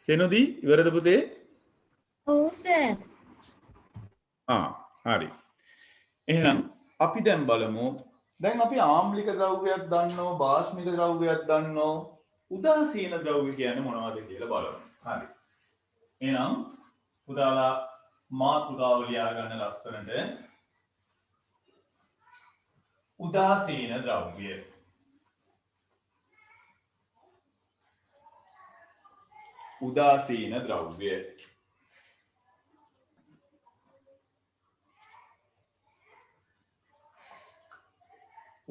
සෙනුදී ඉවරද පුතේ? ඔව් සර්. හරි. එහෙනම් අපි දැන් බලමු. දැන් අපි ආම්ලික ද්‍රව්‍යයක් දන්නවා, බාෂ්මික ද්‍රව්‍යයක් දන්නවා. උදාසීන ද්‍රව්‍ය කියන්නේ මොනවද කියලා බලමු. හරි. එහෙනම් පුතාලා මාතෘකාව ලියා ගන්න ලස්සනට. උදාසීන ද්‍රව්‍ය. උදාසීන ද්‍රව්‍ය.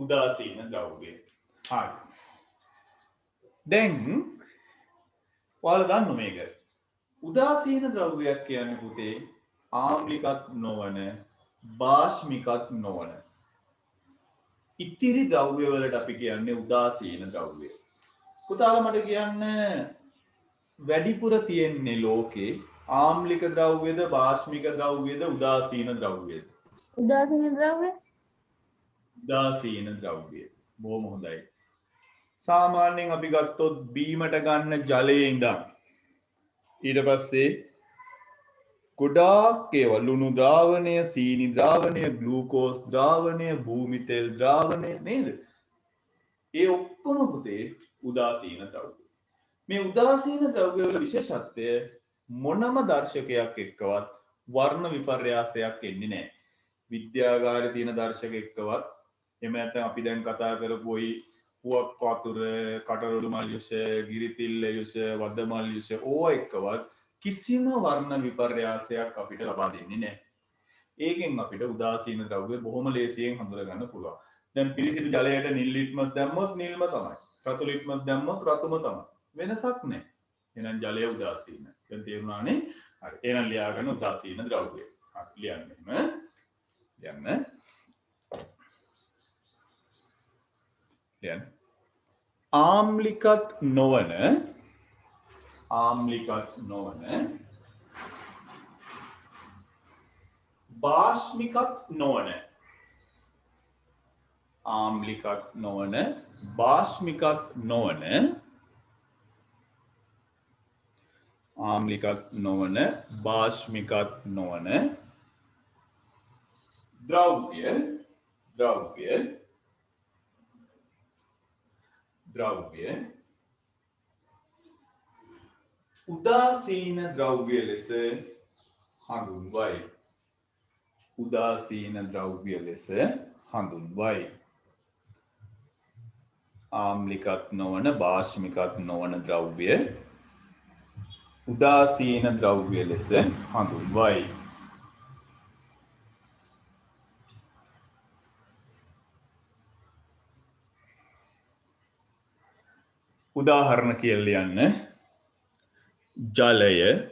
උදාසීන ද්‍රව්‍ය. හරි. දැන් ඔයාලා දන්නව මේක. උදාසීන ද්‍රව්‍යයක් කියන්නේ පුතේ ආම්ලිකත් නොවන, බාෂ්මිකත් නොවන ඉතිරි ද්‍රව්‍ය වලට අපි කියන්නේ උදාසීන ද්‍රව්‍ය. පුතාලා මට කියන්න වැඩිපුර තියෙන්නේ ලෝකේ ආම්ලික ද්‍රව්‍යද, බාෂ්මික ද්‍රව්‍යද, උදාසීන ද්‍රව්‍යද? උදාසීන ද්‍රව්‍ය. උදාසීන ද්‍රව්‍ය. බොහොම හොඳයි. සාමාන්‍යයෙන් අපි ගත්තොත් බීමට ගන්න ජලයේ ඉඳන් ඊට පස්සේ ගොඩාක් ඒවා ලුණු ද්‍රාවණය, සීනි ද්‍රාවණය, ග්ලූකෝස් ද්‍රාවණය, භූමි තෙල් ද්‍රාවණය නේද? ඒ ඔක්කොම පුතේ උදාසීන ද්‍රව්‍ය. මේ උදාසීන ද්‍රව්‍ය වල විශේෂත්වය මොනම දර්ශකයක් එක්කවත් වර්ණ විපර්යාසයක් එන්නේ නැහැ. විද්‍යාගාරයේ තියෙන දර්ශක එක්කවත් එහෙම නැත්නම් අපි දැන් කතා කරපු ওই පුවක් වතුර, කටරොඩු මල් යුෂ, ගිරිතිල්ල යුෂ, වද මල් යුෂ ඕවා එක්කවත් කිසිම වර්ණ විපර්යාසයක් අපිට ලබා දෙන්නේ නැහැ. ඒකෙන් අපිට උදාසීන ද්‍රව්‍ය බොහොම ලේසියෙන් හඳුනා ගන්න පුළුවන්. දැන් පිරිසිදු ජලයට නිල් ලිට්මස් දැම්මොත් නිල්ම තමයි. රතු ලිට්මස් දැම්මොත් රතුම තමයි. වෙනසක් නැහැ. එහෙනම් ජලය උදාසීන. දැන් තේරුණානේ? හරි. එහෙනම් ලියා ගන්න උදාසීන ද්‍රව්‍ය. හරි ලියන්න එහෙම. ලියන්න. ලියන්න. ආම්ලිකත් නොවන බාෂ්මිකත් නොවන ද්‍රව්‍ය උදාසීන ද්‍රව්‍ය ලෙස හඳුන්වයි. ආම්ලිකත් නොවන බාෂ්මිකත් නොවන ද්‍රව්‍ය උදාසීන ද්‍රව්‍ය ලෙස හඳුන්වයි. උදාහරණ කියලා ලියන්න. ජලය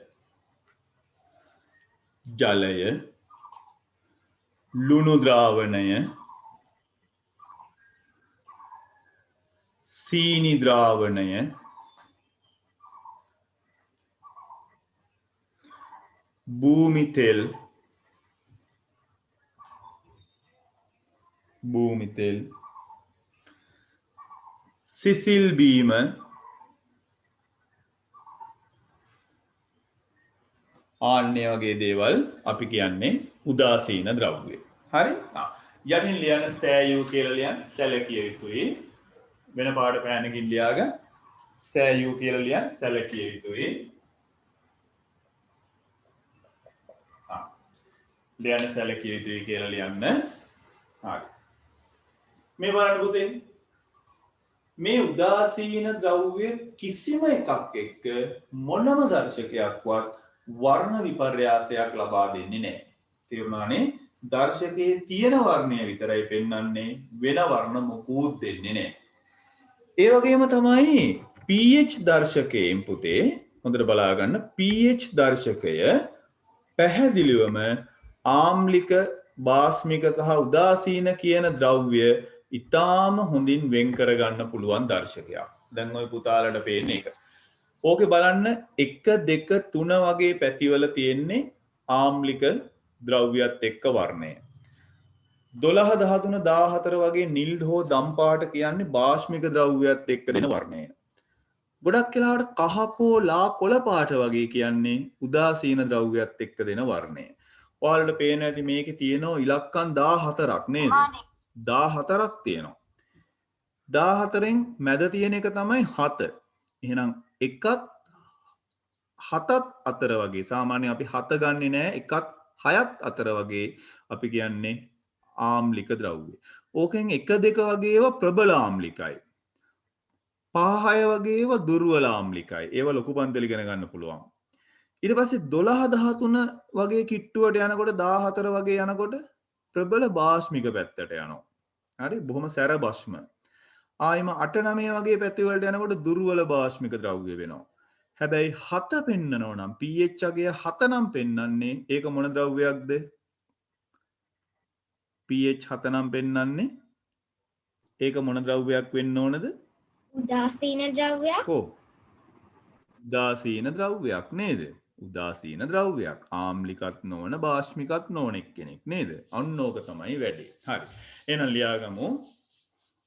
ලුණු ද්‍රාවණය, සීනි ද්‍රාවණය, භූමි තෙල්, සිසිල් බීම, ආන්නේ වගේ දේවල් අපි කියන්නේ උදාසීන ද්‍රව්‍ය. හරි? යටින් ලියන සෑයූ කියලා ලියන්න සැලකිය යුතුයි. වෙන පාඩ පෑනකින් ලියාගන්න. සෑයූ කියලා ලියන්න සැලකිය යුතුයි. ලියන්න සැලකිය යුතුයි කියලා ලියන්න. හරි. මේ බලන්න පුතේ. මේ උදාසීන ද්‍රව්‍ය කිසිම එකක් එක්ක මොනම දර්ශකයක්වත් වර්ණ විපර්යාසයක් ලබා දෙන්නේ නැහැ. තේරුණානේ? දර්ශකයේ තියෙන වර්ණය විතරයි පෙන්වන්නේ, වෙන වර්ණ මොකුත් දෙන්නේ නැහැ. ඒ වගේම තමයි pH දර්ශකයෙන් පුතේ හොඳට බලා ගන්න. pH දර්ශකය පැහැදිලිවම ආම්ලික, බාස්මික සහ උදාසීන කියන ද්‍රව්‍ය ඉතාම හොඳින් වෙන් කරගන්න පුළුවන් දර්ශකයක්. දැන් ওই පුතාලට පේන්නේ ඒක. ඕකේ බලන්න 1 2 3 වගේ පැතිවල තියෙන්නේ ආම්ලික ද්‍රව්‍යත් එක්ක වර්ණය. 12 13 14 වගේ නිල් හෝ දම් පාට කියන්නේ බාෂ්මික ද්‍රව්‍යත් එක්ක දෙන වර්ණය. ගොඩක් වෙලාවට කහ හෝ ලා කොළ පාට වගේ කියන්නේ උදාසීන ද්‍රව්‍යත් එක්ක දෙන වර්ණය. ඔයාලට පේන ඇති මේකේ තියෙනවා ඉලක්කම් 14ක් නේද? 14ක් තියෙනවා. 14න් මැද තියෙන එක තමයි 7. එහෙනම් 1ත් 7ත් අතර වගේ සාමාන්‍යයෙන් අපි 7 ගන්නෙ නෑ 1ත් 6ත් අතර වගේ අපි කියන්නේ ආම්ලික ද්‍රව්‍ය. ඕකෙන් 1 2 වගේ ඒවා ප්‍රබල ආම්ලිකයි. 5 6 වගේ ඒවා දුර්වල ආම්ලිකයි. ඒවා ලොකු පන්තල ඉගෙන ගන්න පුළුවන්. ඊට පස්සේ 12 13 වගේ කිට්ටුවට යනකොට 14 වගේ යනකොට ප්‍රබල බාෂ්මික පැත්තට යනවා. හරි බොහොම සැර බෂ්ම. ආයිම 8 9 වගේ පැති වලට යනකොට දුර්වල බාෂ්මික ද්‍රව්‍ය වෙනවා. හැබැයි 7 පෙන්නනවා නම් pH අගය 7 නම් පෙන්නන්නේ ඒක මොන ද්‍රව්‍යයක්ද? pH 7 නම් පෙන්නන්නේ ඒක මොන ද්‍රව්‍යයක් වෙන්න ඕනද? උදාසීන ද්‍රව්‍යයක්. ඔව්. උදාසීන ද්‍රව්‍යයක් නේද? උදාසීන ද්‍රව්‍යයක්. ආම්ලිකත් නොවන භාෂ්මිකත් නොවන එක්කෙනෙක් නේද? අන්න ඕක තමයි වැඩේ. හරි. එහෙනම් ලියාගමු.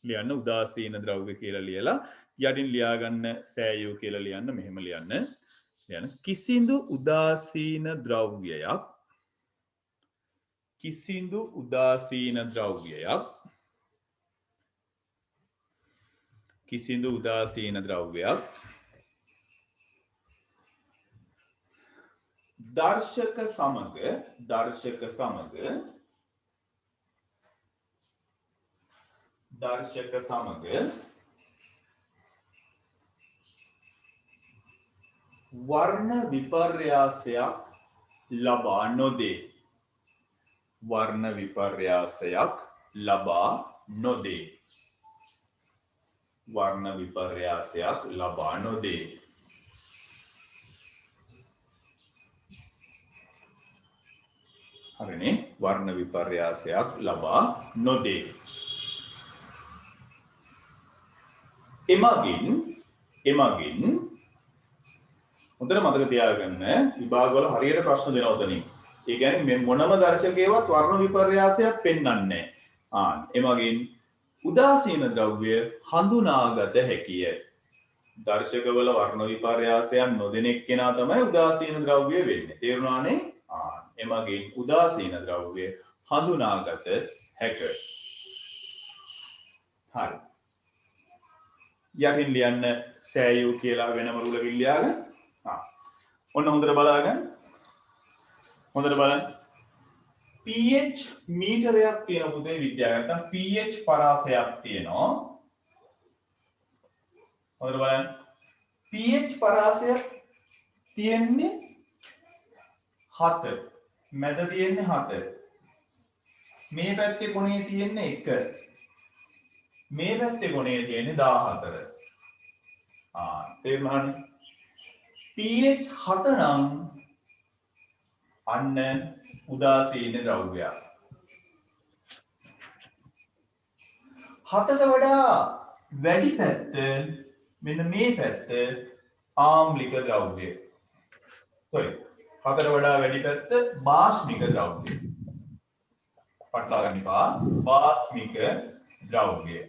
ලියන්න උදාසීන ද්‍රව්‍ය කියලා ලියලා යටින් ලියාගන්න සෑයු කියලා ලියන්න මෙහෙම ලියන්න. ලියන්න කිසිඳු උදාසීන ද්‍රව්‍යයක් කිසිඳු උදාසීන ද්‍රව්‍යයක් කිසිඳු උදාසීන ද්‍රව්‍යයක් දර්ශක සමග වර්ණ විපර්යාසයක් ලබා නොදේ. වර්ණ විපර්යාසයක් ලබා නොදේ. වර්ණ විපර්යාසයක් ලබා නොදේ. හරිනේ. වර්ණ විපර්යාසයක් ලබා නොදේ. එමගින් හොඳට මතක තියාගන්න විභාගවල හරියට ප්‍රශ්න දෙනවා උතනින්. ඒ කියන්නේ මේ මොනම දර්ශකයවත් වර්ණ විපර්යාසයක් පෙන්වන්නේ නැහැ. එමගින් උදාසීන ද්‍රව්‍ය හඳුනාගත හැකිය. දර්ශකවල වර්ණ විපර්යාසයන් නොදෙන එක්කෙනා තමයි උදාසීන ද්‍රව්‍ය වෙන්නේ. තේරුණානේ? එමගින් උදාසීන ද්‍රව්‍ය හඳුනාගත හැකිය. හරි. යටින් ලියන්න සෑයු කියලා වෙනම රුලකින් ලියාගන්න. ඔන්න හොඳට බලන්න. pH මීටරයක් තියෙන පුතේ විද්‍යාව නැත්නම් pH පරාසයක් තියෙනවා. හොඳට බලන්න. pH පරාසයක් තියෙන්නේ 7. මැද තියෙන්නේ 7. මේ පැත්තේ කොනේ තියෙන්නේ 1. මේ පැත්තේ කොනේ තියෙන්නේ 14. තේරුණානේ? pH 7 නම් අන්න උදාසීන ද්‍රව්‍යයක්. 7ට වඩා වැඩි පැත්ත මෙන්න මේ පැත්ත ආම්ලික ද්‍රව්‍ය. 7ට වඩා වැඩි පැත්ත භාෂ්මික ද්‍රව්‍ය. පටලවා ගන්න එපා. භාෂ්මික ද්‍රව්‍ය.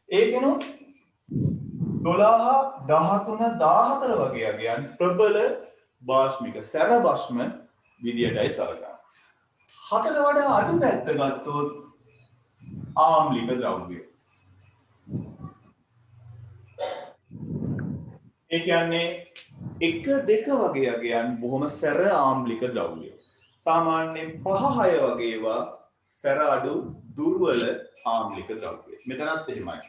ඒකනොත් 12 13 14 වගේ අගයන් ප්‍රබල භාෂ්මික සැර භස්ම විදියටයි සලකන්නේ. 7ට වඩා අඩු පැත්ත ගත්තොත් ආම්ලික ද්‍රව්‍ය. ඒ කියන්නේ 1 2 වගේ අගයන් බොහොම සැර ආම්ලික ද්‍රව්‍ය. සාමාන්‍යයෙන් 5 6 වගේ ඒවා සැර අඩු දුර්වල ආම්ලික ද්‍රව්‍ය. මෙතනත් එහෙමයි.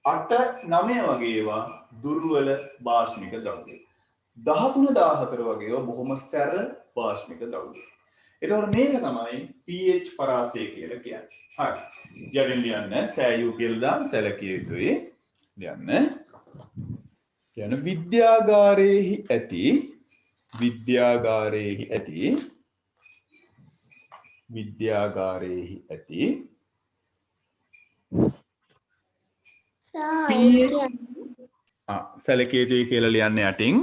8 9 වගේ ඒවා දුර්වල භාෂ්මික ද්‍රව්‍ය. 13 14 වගේ ඒවා බොහොම සැර භාෂ්මික ද්‍රව්‍ය. එතකොට මේක තමයි pH පරාසය කියලා කියන්නේ. හරි. යටින් ලියන්න සෑයු කියලා දාන්න සැලකිය යුතුයි. ලියන්න. කියන විද්‍යාගාරයේහි ඇති සැලකිය යුතුයි කියලා ලියන්න යටින්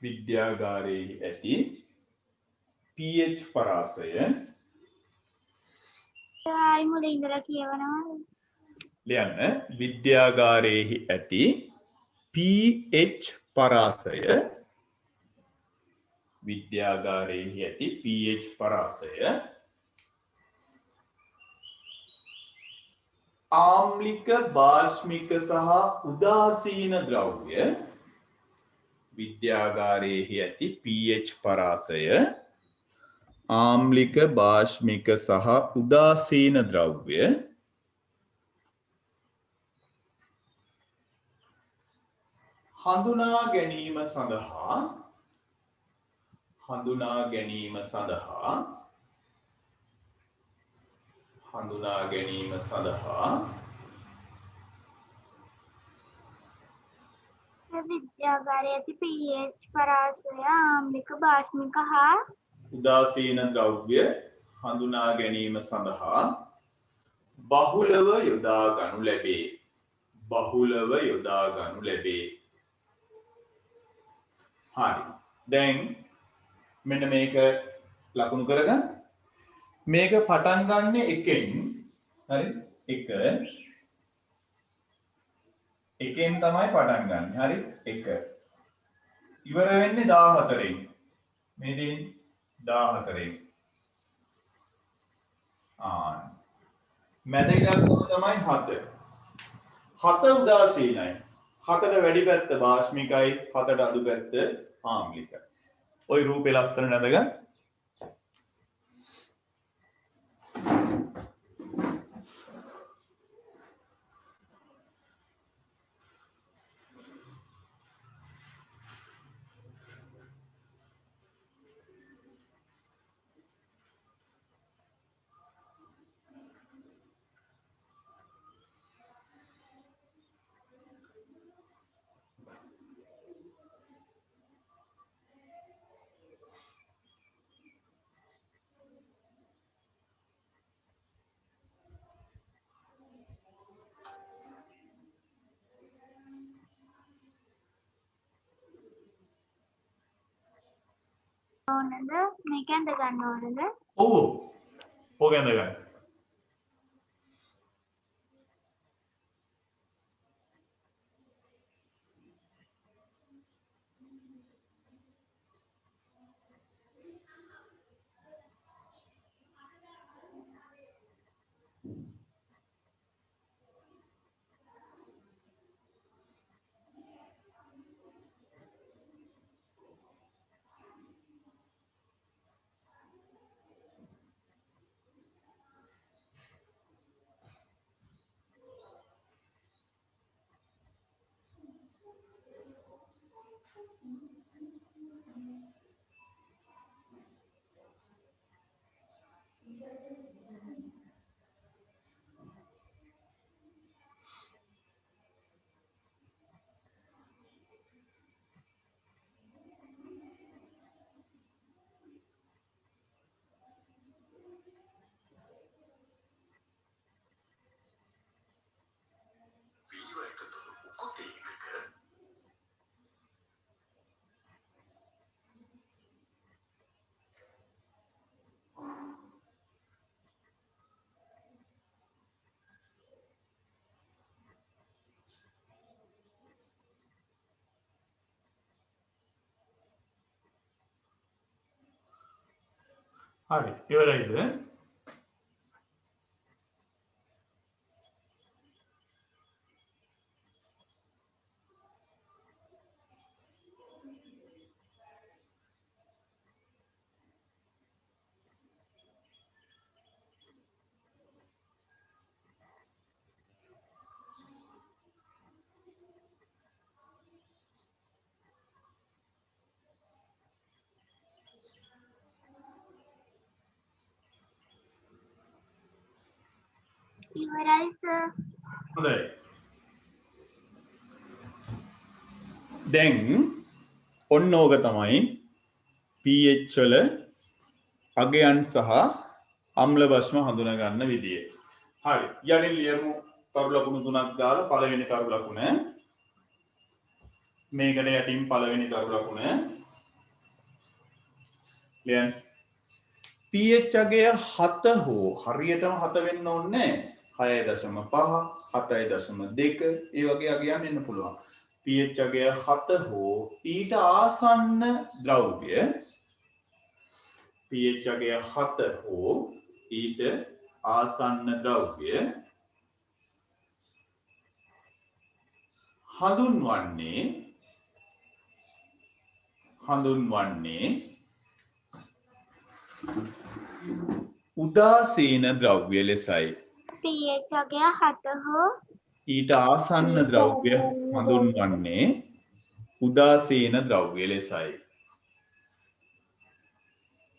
විද්‍යාගාරයේහි ඇති pH පරාසය ආයි මුලින් ඉඳලා කියවනවා. ලියන්න විද්‍යාගාරයේහි ඇති pH පරාසය ආම්ලික භාෂ්මික සහ උදාසීන ද්‍රව්‍ය විද්‍යාගාරයේහි ඇති pH පරාසය ආම්ලික භාෂ්මික සහ උදාසීන ද්‍රව්‍ය හඳුනා ගැනීම සඳහා විද්‍යාගාරයේ ඇති pH පරාසය ආම්ලික භාෂ්මික හා උදාසීන ද්‍රව්‍ය හඳුනා ගැනීම සඳහා බහුලව යොදා ගනු ලැබේ. බහුලව යොදා ගනු ලැබේ. හරි. දැන් මෙන්න මේක ලකුණු කරගන්න. මේක පටන් ගන්න එකෙන් හරි එක එකෙන් තමයි පටන් ගන්න. හරි එක ඉවර වෙන්නේ 14න්. මේ දෙන්නේ 14න්. මැද ඉලක්කම තමයි 7. 7 උදාසීනයි. 7ට වැඩි පැත්ත භාෂ්මිකයි, 7ට අඩු පැත්ත ආම්ලිකයි. ওই රූපේ ලස්සන නැදගන්න. ඕනද මේක ඇඳ ගන්න ඕනද? ඔව්. ඕක ඇඳ ගන්න. හරි ඉවරයිද? ඉවරයි සර්. හොඳයි. දැන් ඔන්න ඕක තමයි pH වල අගයන් සහ අම්ල භස්ම හඳුනා ගන්න විදිය. හරි. යටින් ලියමු කරු ලකුණු තුනක් දාලා පළවෙනි කරු ලකුණ මේකට යටින් පළවෙනි කරු ලකුණ ලියන්න. pH අගය 7 හෝ හරියටම 7 වෙන්න ඕනේ නැහැ. 6.5 7.2 ඒ වගේ අගයන් එන්න පුළුවන්. pH අගය 7 හෝ ඊට ආසන්න ද්‍රව්‍ය pH අගය 7 හෝ ඊට ආසන්න ද්‍රව්‍ය හඳුන්වන්නේ උදාසීන ද්‍රව්‍ය ලෙසයි. pH අගය 7 හෝ ඊට ආසන්න ද්‍රව්‍ය හඳුන්වන්නේ උදාසීන ද්‍රව්‍ය ලෙසයි.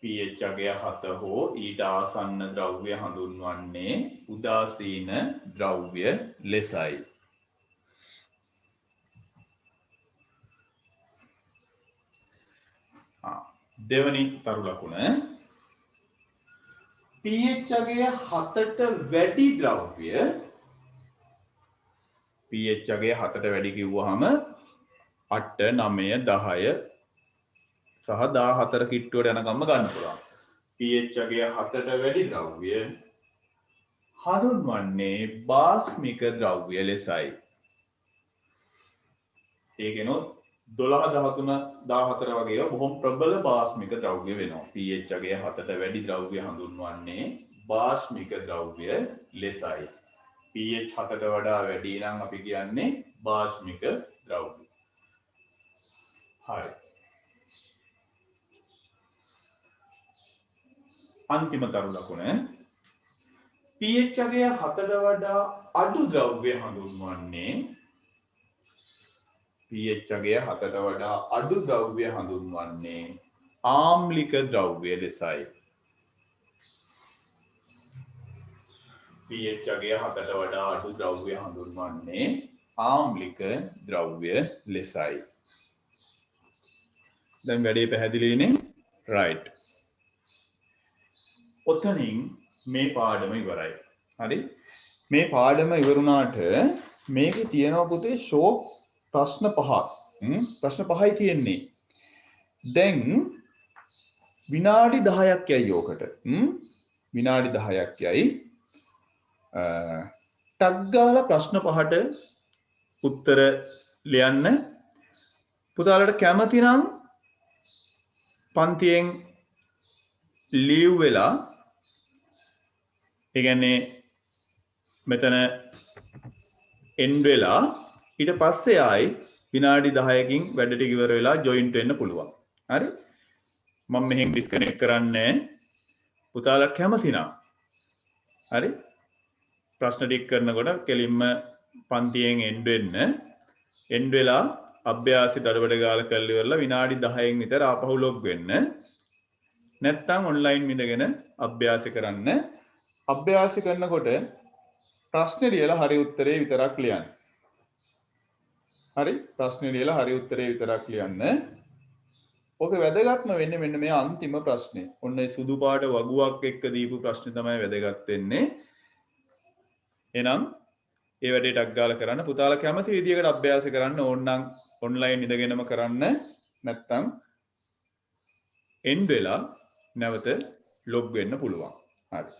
pH අගය 7 හෝ ඊට ආසන්න ද්‍රව්‍ය හඳුන්වන්නේ උදාසීන ද්‍රව්‍ය ලෙසයි. දෙවනි තරු ලකුණ pH අගය 7ට වැඩි ද්‍රව්‍ය pH අගය 7ට වැඩි කිව්වහම 8 9 10 සහ 14 කිට්ටුවට යනකම්ම ගන්න පුළුවන්. pH අගය 7ට වැඩි ද්‍රව්‍ය හඳුන්වන්නේ බාස්මික ද්‍රව්‍ය ලෙසයි. ඒකෙනොත් 12 13 14 වගේ බොහොම ප්‍රබල බාස්මික ද්‍රව්‍ය වෙනවා. pH අගය 7ට වැඩි ද්‍රව්‍ය හඳුන්වන්නේ බාස්මික ද්‍රව්‍ය ලෙසයි. pH 7ට වඩා වැඩි නම් අපි කියන්නේ බාස්මික ද්‍රව්‍ය. හරි. අන්තිම තරු ලකුණ pH අගය 7ට වඩා අඩු ද්‍රව්‍ය හඳුන්වන්නේ pH අගය 7ට වඩා අඩු ද්‍රව්‍ය හඳුන්වන්නේ ආම්ලික ද්‍රව්‍ය ලෙසයි. pH අගය 7ට වඩා අඩු ද්‍රව්‍ය හඳුන්වන්නේ ආම්ලික ද්‍රව්‍ය ලෙසයි. දැන් වැඩේ පැහැදිලිනේ? right. ඔතනින් මේ පාඩම ඉවරයි. හරි? මේ පාඩම ඉවරුණාට මේකේ තියෙනවා පුතේ ෂෝක් ප්‍රශ්න 5ක්. ප්‍රශ්න 5යි තියෙන්නේ. දැන් විනාඩි 10ක් යයි ඕකට. විනාඩි 10ක් යයි. ටක් ගාලා ප්‍රශ්න 5ට උත්තර ලියන්න. පුතාලට කැමති නම් පන්තියෙන් ලීව් වෙලා ඒ කියන්නේ මෙතන එන්ඩ් වෙලා ඊට පස්සේ ආයි විනාඩි 10කින් වැඩ ටික ඉවර වෙලා ජොයින්ට් වෙන්න පුළුවන්. හරි? මම මෙහෙන් ඩිස්කනෙක්ට් කරන්නේ පුතාලා කැමති නම්. හරි? ප්‍රශ්න ටික කරනකොට කෙලින්ම පන්තියෙන් එන්ඩ් වෙන්න. එන්ඩ් වෙලා අභ්‍යාසෙට අඩවඩ ගාලා කරලා ඉවරලා විනාඩි 10න් විතර ආපහු ලොග් වෙන්න. නැත්තම් ඔන්ලයින් ඉඳගෙන අභ්‍යාස කරන්න. අභ්‍යාස කරනකොට ප්‍රශ්නේ ලියලා හරි උත්තරේ විතරක් ලියන්න. හරි? ප්‍රශ්නේ ලියලා හරි උත්තරේ විතරක් ලියන්න. ඔක වැදගත්ම වෙන්නේ මෙන්න මේ අන්තිම ප්‍රශ්නේ. ඔන්න ඒ සුදු පාට වගුවක් එක්ක දීපු ප්‍රශ්නේ තමයි වැදගත් වෙන්නේ. එහෙනම් ඒ වැඩේ ටක් ගාලා කරන්න. පුතාලා කැමති විදියකට අභ්‍යාස කරන්න ඕනනම් ඔන්ලයින් ඉඳගෙනම කරන්න. නැත්තම් එන්ඩ් වෙලා නැවත ලොග් වෙන්න පුළුවන්. හරි.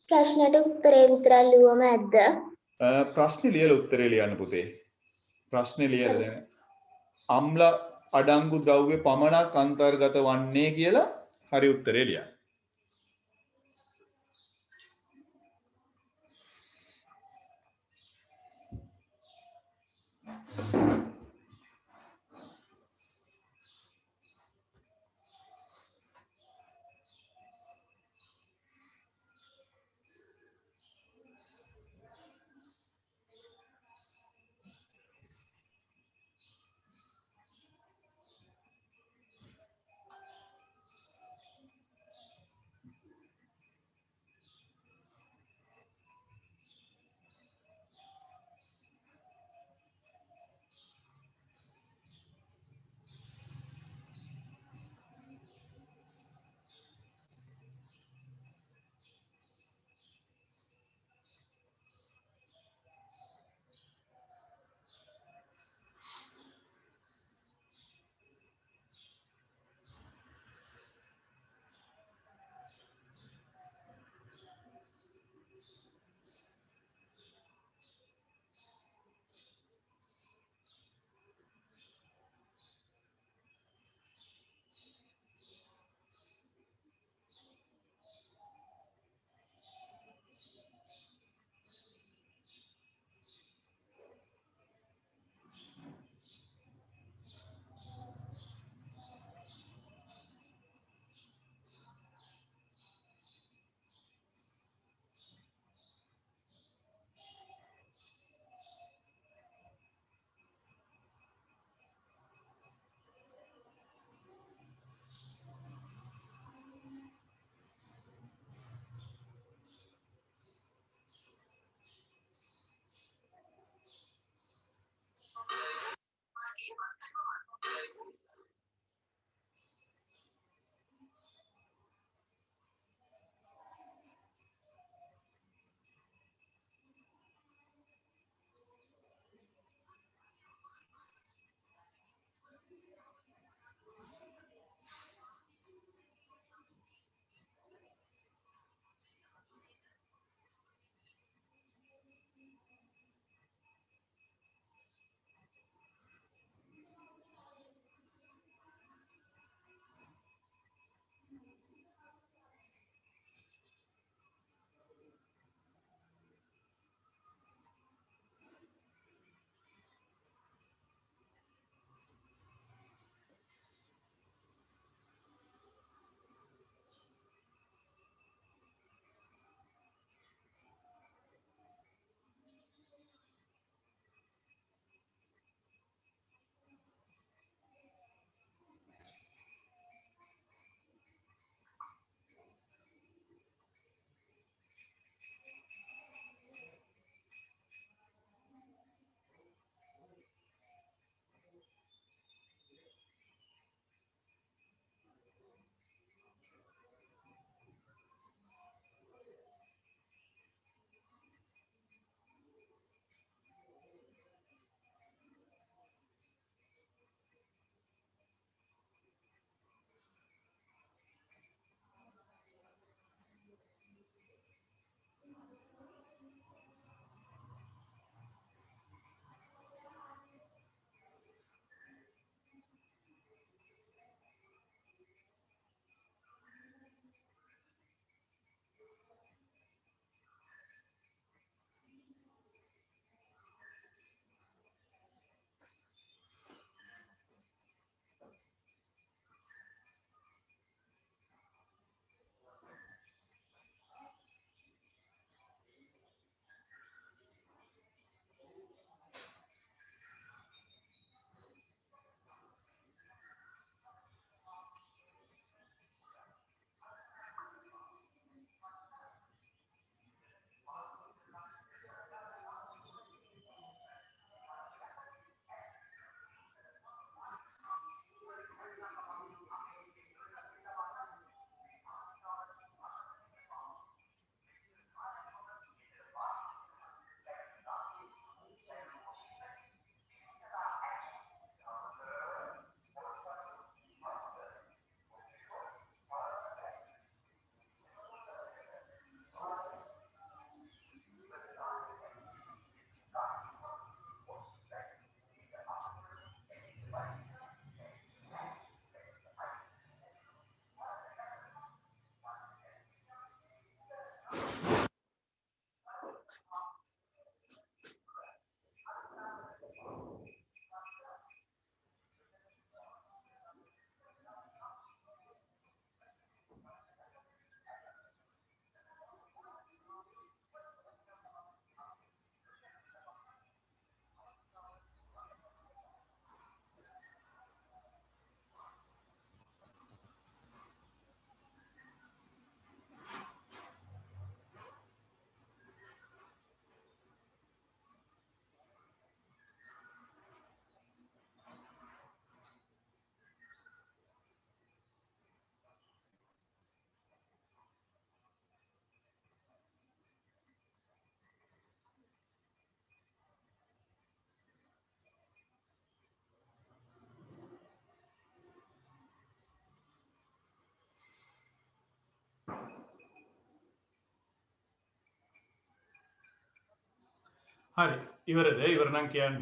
ප්‍රශ්නට උත්තරේ විතරක් ලියුවම ඇද්ද? ප්‍රශ්නේ ලියලා උත්තරේ ලියන්න පුතේ. ප්‍රශ්නේ ලියලා දැන් අම්ල අඩංගු ද්‍රව්‍ය පමණක් අන්තර්ගත වන්නේ කියලා හරි උත්තරේ ලියන්න. හරි ඉවරද ඉවර නම් කියන්න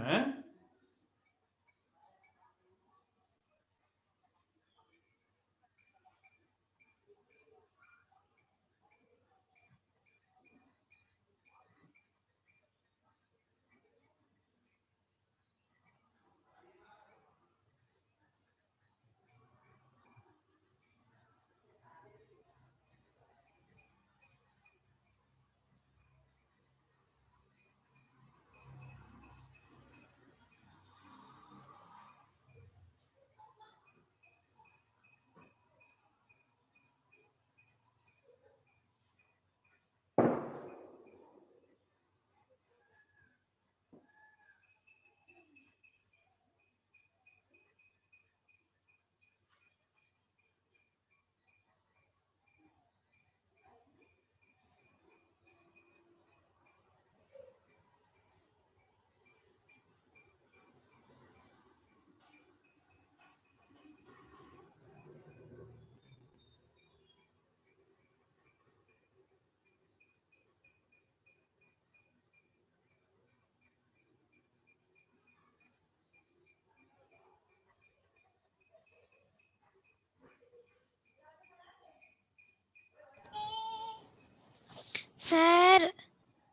සර්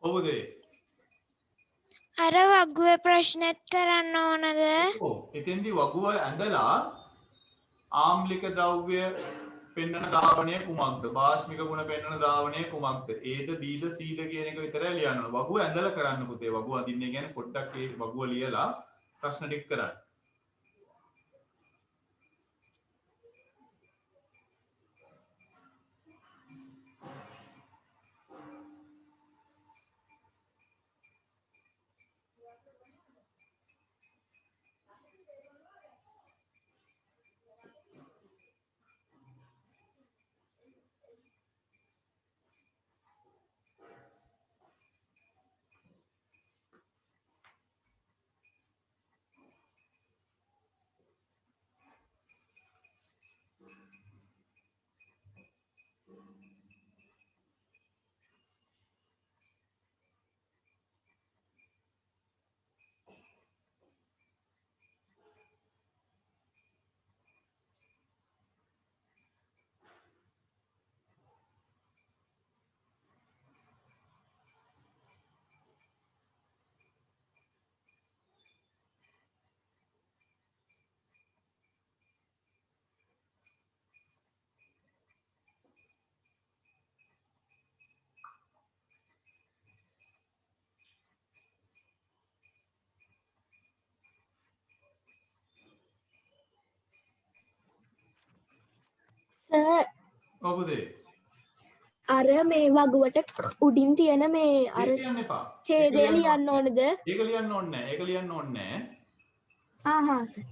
ඔව්ද අර වගුවේ ප්‍රශ්නෙත් කරන්න ඕනද? ඔව් එතෙන්දී වගුව ඇඳලා ආම්ලික ද්‍රව්‍ය පෙන්වන ද්‍රාවණය කුමක්ද? බාෂ්මික ගුණ පෙන්වන ද්‍රාවණය කුමක්ද? Aද Bද Cද කියන එක විතරයි ලියන්න ඕන. වගුව ඇඳලා කරන්න පුතේ. වගුව අඳින්නේ කියන්නේ පොඩ්ඩක් ඒ වගුව ලියලා ප්‍රශ්න ටික කරන්න. සර් ඔව්ද අර මේ වගුවට උඩින් තියෙන මේ අර ඒක ලියන්න එපා. ඡේදය ලියන්න ඕනද? ඒක ලියන්න ඕනේ නැහැ. ඒක ලියන්න ඕනේ නැහැ. ආහා සර්.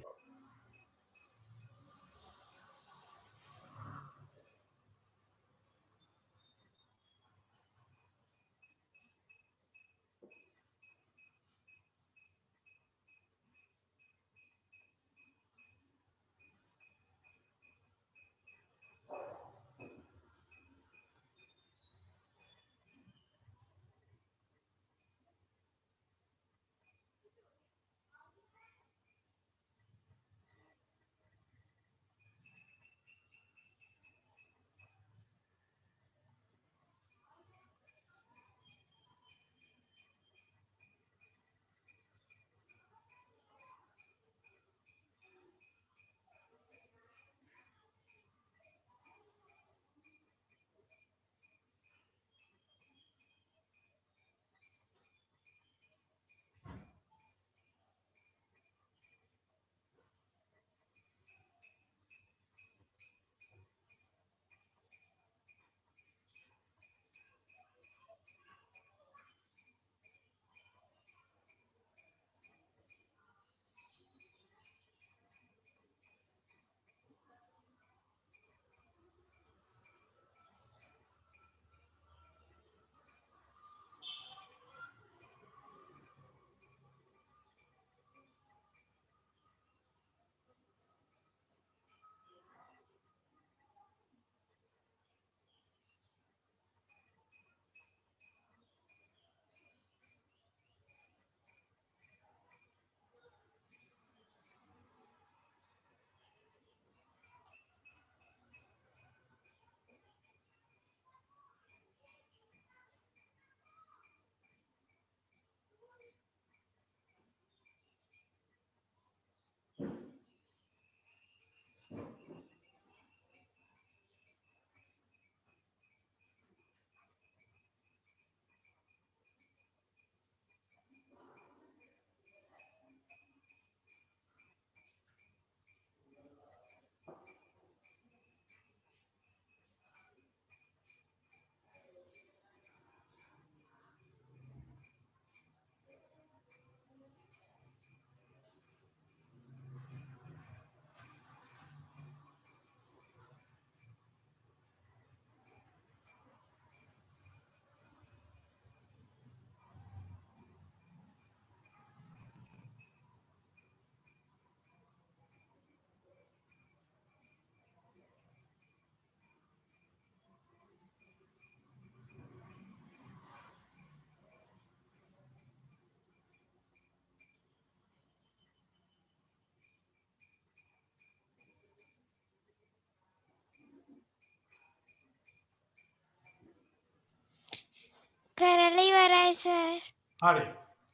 කරලා ඉවරයි සර්. හරි.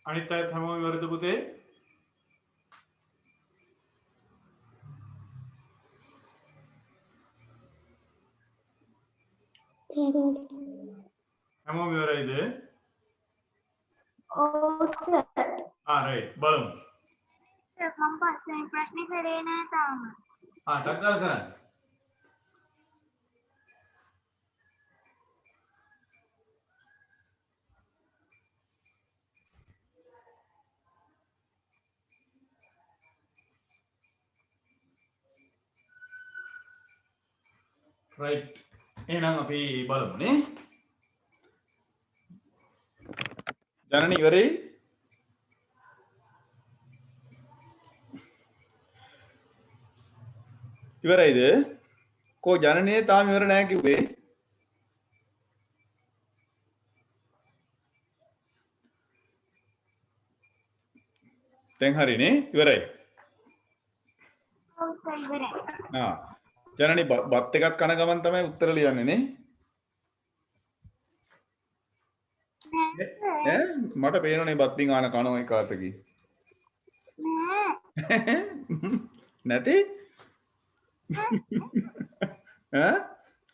අනිත් අයත් හැමෝම ඉවරද පුතේ? හැමෝම ඉවරයිද? ඔව් සර්. right. බලමු. මම පස්වෙනි ප්‍රශ්නේ කරේ නෑ තාම. ටක් ගාලා කරන්න. right. එහෙනම් අපි බලමුනේ. ජනනි ඉවරයි? ඉවරයිද? කෝ ජනනේ තාම ඉවර නැහැ කිව්වේ? දැන් හරිනේ ඉවරයි. ඔව් සර් ඉවරයි. ජනනි බත් එකක් කන ගමන් තමයි උත්තර ලියන්නේ නේ? ඈ මට පේනනේ බත් පිං ආන කනවා එක අතකින්. නෑ. නැති?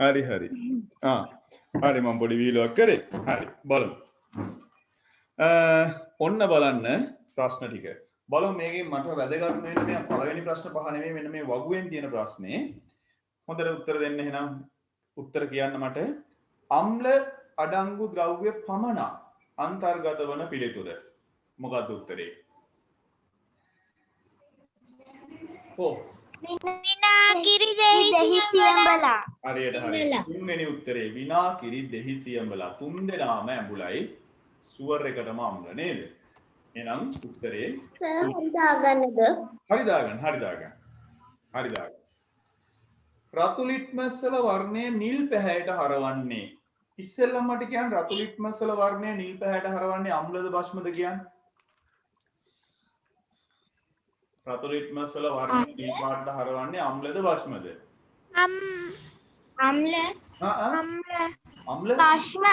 හරි හරි. හරි මම පොඩි වීලුවක් කරේ. හරි බලමු. ඔන්න බලන්න ප්‍රශ්න ටික. බලමු මේකෙන් මට වැදගත් වෙන්නේ මේ පළවෙනි ප්‍රශ්න පහ නෙමෙයි මෙන්න මේ වගුවෙන් තියෙන ප්‍රශ්නේ. හොඳට උත්තර දෙන්න එහෙනම්. උත්තර කියන්න මට. අම්ල අඩංගු ද්‍රව්‍ය පමණක් අන්තර්ගත වන පිළිතුර. මොකක්ද උත්තරේ? විනාකිරි දෙහි සියඹලා. හරියට හරි. තුන්වෙනි උත්තරේ විනාකිරි දෙහි සියඹලා. තුන් දෙනාම ඇඹුලයි සුවර් එකටම අම්ල නේද? එහෙනම් උත්තරේ සර් හරි දාගන්නද? හරි දාගන්න. රතු ලිට්මස් වල වර්ණය නිල් පැහැයට හරවන්නේ. ඉස්සෙල්ලම මට කියන්න රතු ලිට්මස් වල වර්ණය නිල් පැහැයට හරවන්නේ අම්ලද බෂ්මද කියන්නේ? රතු ලිට්මස් වල වර්ණය නිල් පාටට හරවන්නේ අම්ලද බෂ්මද? අම්ල. අම්ල බස්ම.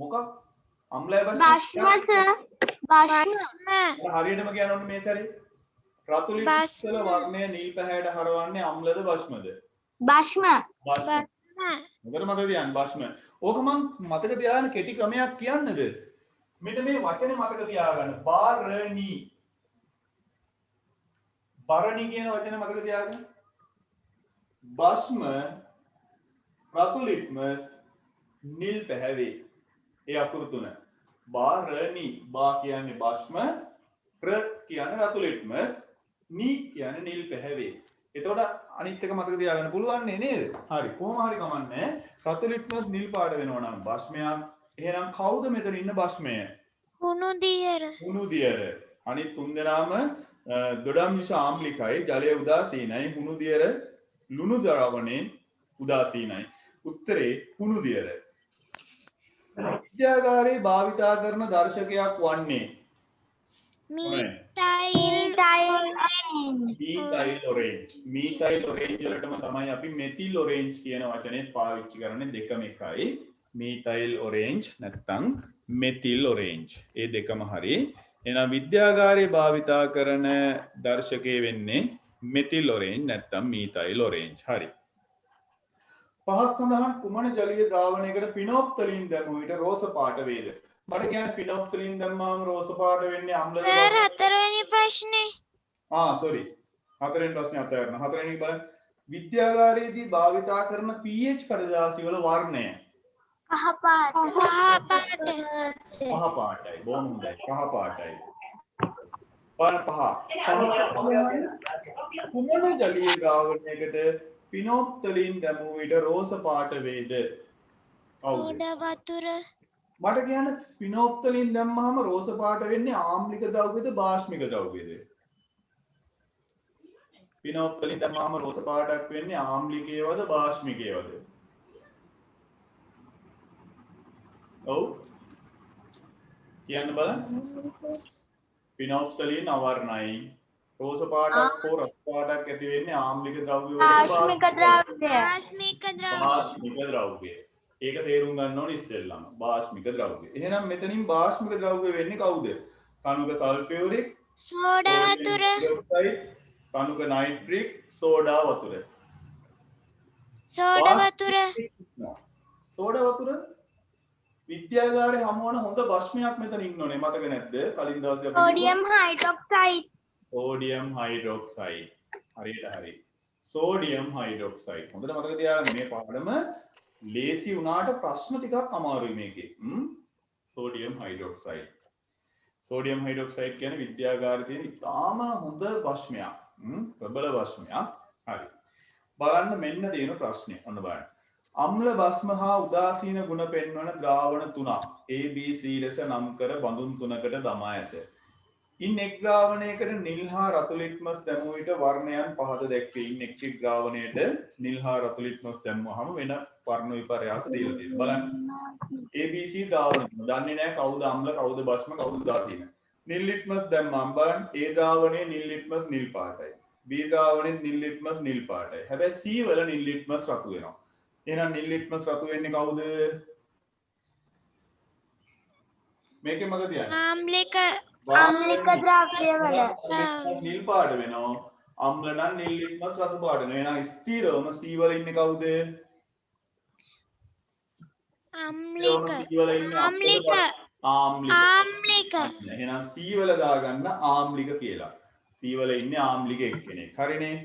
මොකක්? අම්ලයි බෂ්ම. හරියටම කියන්න ඕනේ මේ සැරේ. රතු ලිට්මස් වල වර්ණය නිල් පැහැයට හරවන්නේ අම්ලද බෂ්මද? බෂ්ම. මොකද මතක තියාගන්න බෂ්ම. ඕක මං මතක තියාගන්න කෙටි ක්‍රමයක් කියන්නද? මෙන්න මේ වචනේ මතක තියාගන්න. බාරණි. බරණි කියන වචනේ මතක තියාගන්න. බෂ්ම රතු ලිට්මස් නිල් පැහැවේ. ඒ අකුරු තුන. බාරණි. බා කියන්නේ බෂ්ම, ර් කියන්නේ රතු ලිට්මස්, නි කියන්නේ නිල් පැහැවේ. එතකොට අනිත් එක මතක තියාගන්න පුළුවන් නේද? හරි. කොහොම හරි කමන්නේ. රතු ලිට්මස් නිල් පාට වෙනවා නම් බෂ්මයක්. එහෙනම් කවුද මෙතන ඉන්න බෂ්මය? හුණුදියර. අනිත් තුන් දෙනාම දොඩම් විෂ ආම්ලිකයි, ජලය උදාසීනයි, හුණුදියර ලුණු ද්‍රවණේ උදාසීනයි. උත්තරේ හුණුදියර. විද්‍යාගාරයේ භාවිතා කරන දර්ශකයක් වන්නේ මීතයිල් ඔරේන්ජ්. මීතයිල් ඔරේන්ජ් වලටම තමයි අපි මෙතිල් ඔරේන්ජ් කියන වචනේ පාවිච්චි කරන්නේ. දෙකම එකයි. මීතයිල් ඔරේන්ජ් නැත්නම් මෙතිල් ඔරේන්ජ්. ඒ දෙකම හරි. එහෙනම් විද්‍යාගාරයේ භාවිතා කරන දර්ශකයේ වෙන්නේ මෙතිල් ඔරේන්ජ් නැත්නම් මීතයිල් ඔරේන්ජ්. හරි. පහත් සඳහන් කුමන ජලීය ද්‍රාවණයකට ෆිනෝප්තලීන් දැමුව විට රෝස පාට වේද? මට කියන්නේ ෆිනෝප්තලීන් දැම්මාම රෝස පාට වෙන්නේ අම්ලද? සර් හතරවෙනි ප්‍රශ්නේ. සෝරි. හතරවෙනි ප්‍රශ්නේ අතහැරන. හතරවෙනි බලන්න. විද්‍යාගාරයේදී භාවිතා කරන pH කඩදාසි වල වර්ණය කහ පාට. පහ පාටයි. බොහොම හොඳයි. පහ පාටයි. බලන්න පහ. කුමන ජලීය ද්‍රාවණයකට ෆිනෝප්තලීන් දැමුව විට රෝස පාට වේද? උඩ වතුර. මට කියන්න ෆිනෝප්තලීන් දැම්මහම රෝස පාට වෙන්නේ ආම්ලික ද්‍රව්‍යද බාෂ්මික ද්‍රව්‍යද? ෆිනෝප්තලීන් දැම්මහම රෝස පාටක් වෙන්නේ ආම්ලිකයේවද බාෂ්මිකයේවද? ඔව් කියන්න බලන්න. ෆිනෝප්තලීන් අවර්ණයි. රෝස පාටක් හෝ රතු පාටක් ඇති වෙන්නේ ආම්ලික ද්‍රව්‍ය වලට බාෂ්මික ද්‍රව්‍ය. ඒක තේරුම් ගන්න ඕනේ ඉස්සෙල්ලාම. භාෂ්මික ද්‍රව්‍ය. එහෙනම් මෙතනින් භාෂ්මික ද්‍රව්‍ය වෙන්නේ කවුද? කණුක සල්ෆියුරික්, සෝඩා වතුර. කණුක නයිට්‍රික්, සෝඩා වතුර. සෝඩා වතුර. සෝඩා වතුර විද්‍යාගාරේ හමුවන හොඳ භස්මයක් මෙතන ඉන්නෝනේ. මතක නැද්ද? කලින් දවසේ අපි සෝඩියම් හයිඩ්‍රොක්සයිඩ්. Sodium hydroxide. හරියට හරි. Sodium hydroxide. හොඳට මතක තියාගන්න මේ පාඩම ලේසි වුණාට ප්‍රශ්න ටිකක් අමාරුයි මේකේ. Sodium hydroxide. සෝඩියම් හයිඩ්‍රොක්සයිඩ් කියන්නේ විද්‍යාගාරයේ තියෙන ඉතාම හොඳ භස්මයක්. ප්‍රබල භස්මයක්. හරි. බලන්න මෙන්න තියෙන ප්‍රශ්නේ. ඔන්න බලන්න. අම්ල භස්ම හා උදාසීන ගුණ පෙන්වන ද්‍රාවණ තුනක් A B C ලෙස නම් කර බඳුන් තුනකට දමා ඇත. ඉන් එක් ද්‍රාවණයකට නිල් හා රතු ලිට්මස් දැමුව විට වර්ණයන් පහත දැක්වේ. ඉන් එක් ද්‍රාවණයට නිල් හා රතු ලිට්මස් දැම්මහම වෙන වර්ණ විපර්යාස දීලා තියෙනවා. බලන්න. A B C ද්‍රාවණ දන්නේ නැහැ කවුද අම්ල කවුද භස්ම කවුද උදාසීන. නිල් ලිට්මස් දැම්මම බලන්න A ද්‍රාවණයේ නිල් ලිට්මස් නිල් පාටයි. B ද්‍රාවණයේ නිල් ලිට්මස් නිල් පාටයි. හැබැයි C වල නිල් ලිට්මස් රතු වෙනවා. එහෙනම් නිල් ලිට්මස් රතු වෙන්නේ කවුද? මේකේ මග තියන්නේ. ආම්ලික ද්‍රව්‍ය වල නිල් පාට වෙනවා. අම්ල නම් නිල් ලිට්මස් රතු පාට වෙනවා. එහෙනම් ස්ථිරවම C වල ඉන්නේ කවුද? ආම්ලික. ආම්ලික. ආම්ලික. එහෙනම් C වල දාගන්න ආම්ලික කියලා. C වල ඉන්නේ ආම්ලික එක්කෙනෙක්. හරිනේ.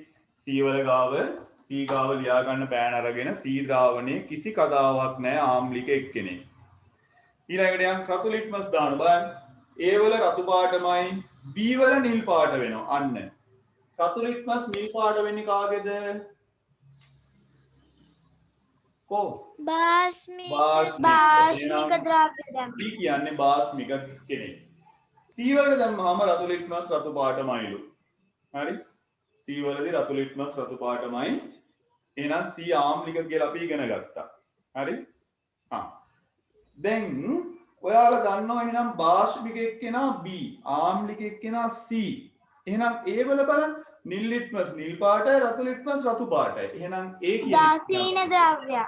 C වල ගාව C ගාව ලියා ගන්න පෑන අරගෙන C ද්‍රාවණයේ කිසි කතාවක් නැහැ ආම්ලික එක්කෙනෙක්. ඊළඟට යන් රතු ලිට්මස් දාන්න බලන්න. A වල රතු පාටමයි B වල නිල් පාට වෙනවා. අන්න. රතු ලිට්මස් නිල් පාට වෙන්නේ කාගේද? කො? භාස්මික. භාෂ්මික ද්‍රව්‍ය දැම්ම. B කියන්නේ භාස්මික කෙනෙක්. C වලට දැම්මම රතු ලිට්මස් රතු පාටමයිලු. හරි? C වලදී රතු ලිට්මස් රතු පාටමයි. එහෙනම් C ආම්ලික කියලා අපි ඉගෙන ගත්තා. හරි? දැන් ඔයාලා දන්නවා එහෙනම් භාෂ්මික එක්කෙනා B, ආම්ලික එක්කෙනා C. එහෙනම් A වල බලන්න නිල් ලිට්මස් නිල් පාටයි රතු ලිට්මස් රතු පාටයි. එහෙනම් A කියන්නේ උදාසීන ද්‍රව්‍ය.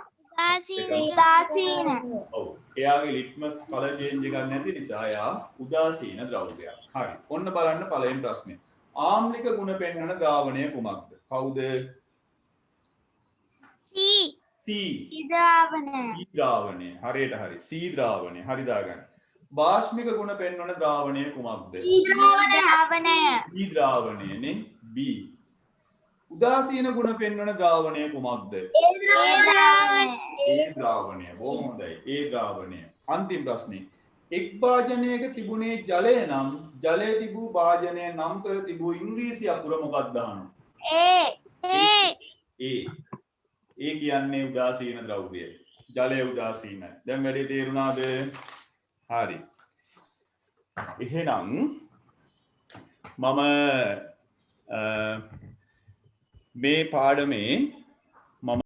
උදාසීන. ඔව්. එයාගේ ලිට්මස් කලර් චේන්ජ් එකක් නැති නිසා එයා උදාසීන ද්‍රව්‍යයක්. හරි. ඔන්න බලන්න පළවෙනි ප්‍රශ්නේ. ආම්ලික ගුණ පෙන්වන ද්‍රාවණය කුමක්ද? කවුද? C. ද්‍රාවණය. C ද්‍රාවණය. හරියට හරි. C ද්‍රාවණය. හරි දාගන්න. භාෂ්මික ගුණ පෙන්වන ද්‍රාවණය කුමක්ද? ද්‍රාවණය. C ද්‍රාවණයනේ. B. උදාසීන ගුණ පෙන්වන ද්‍රාවණය කුමක්ද? A ද්‍රාවණය. A ද්‍රාවණය. බොහොම හොඳයි. A ද්‍රාවණය. අන්තිම ප්‍රශ්නේ. එක් භාජනයක තිබුණේ ජලය නම් ජලයේ තිබූ භාජනය නම් කර තිබූ ඉංග්‍රීසි අකුර මොකක්ද අහනවා? A. A කියන්නේ උදාසීන ද්‍රව්‍යය. ජලය උදාසීනයි. දැන් වැඩේ තේරුණාද? හරි. එහෙනම් මම මේ පාඩමේ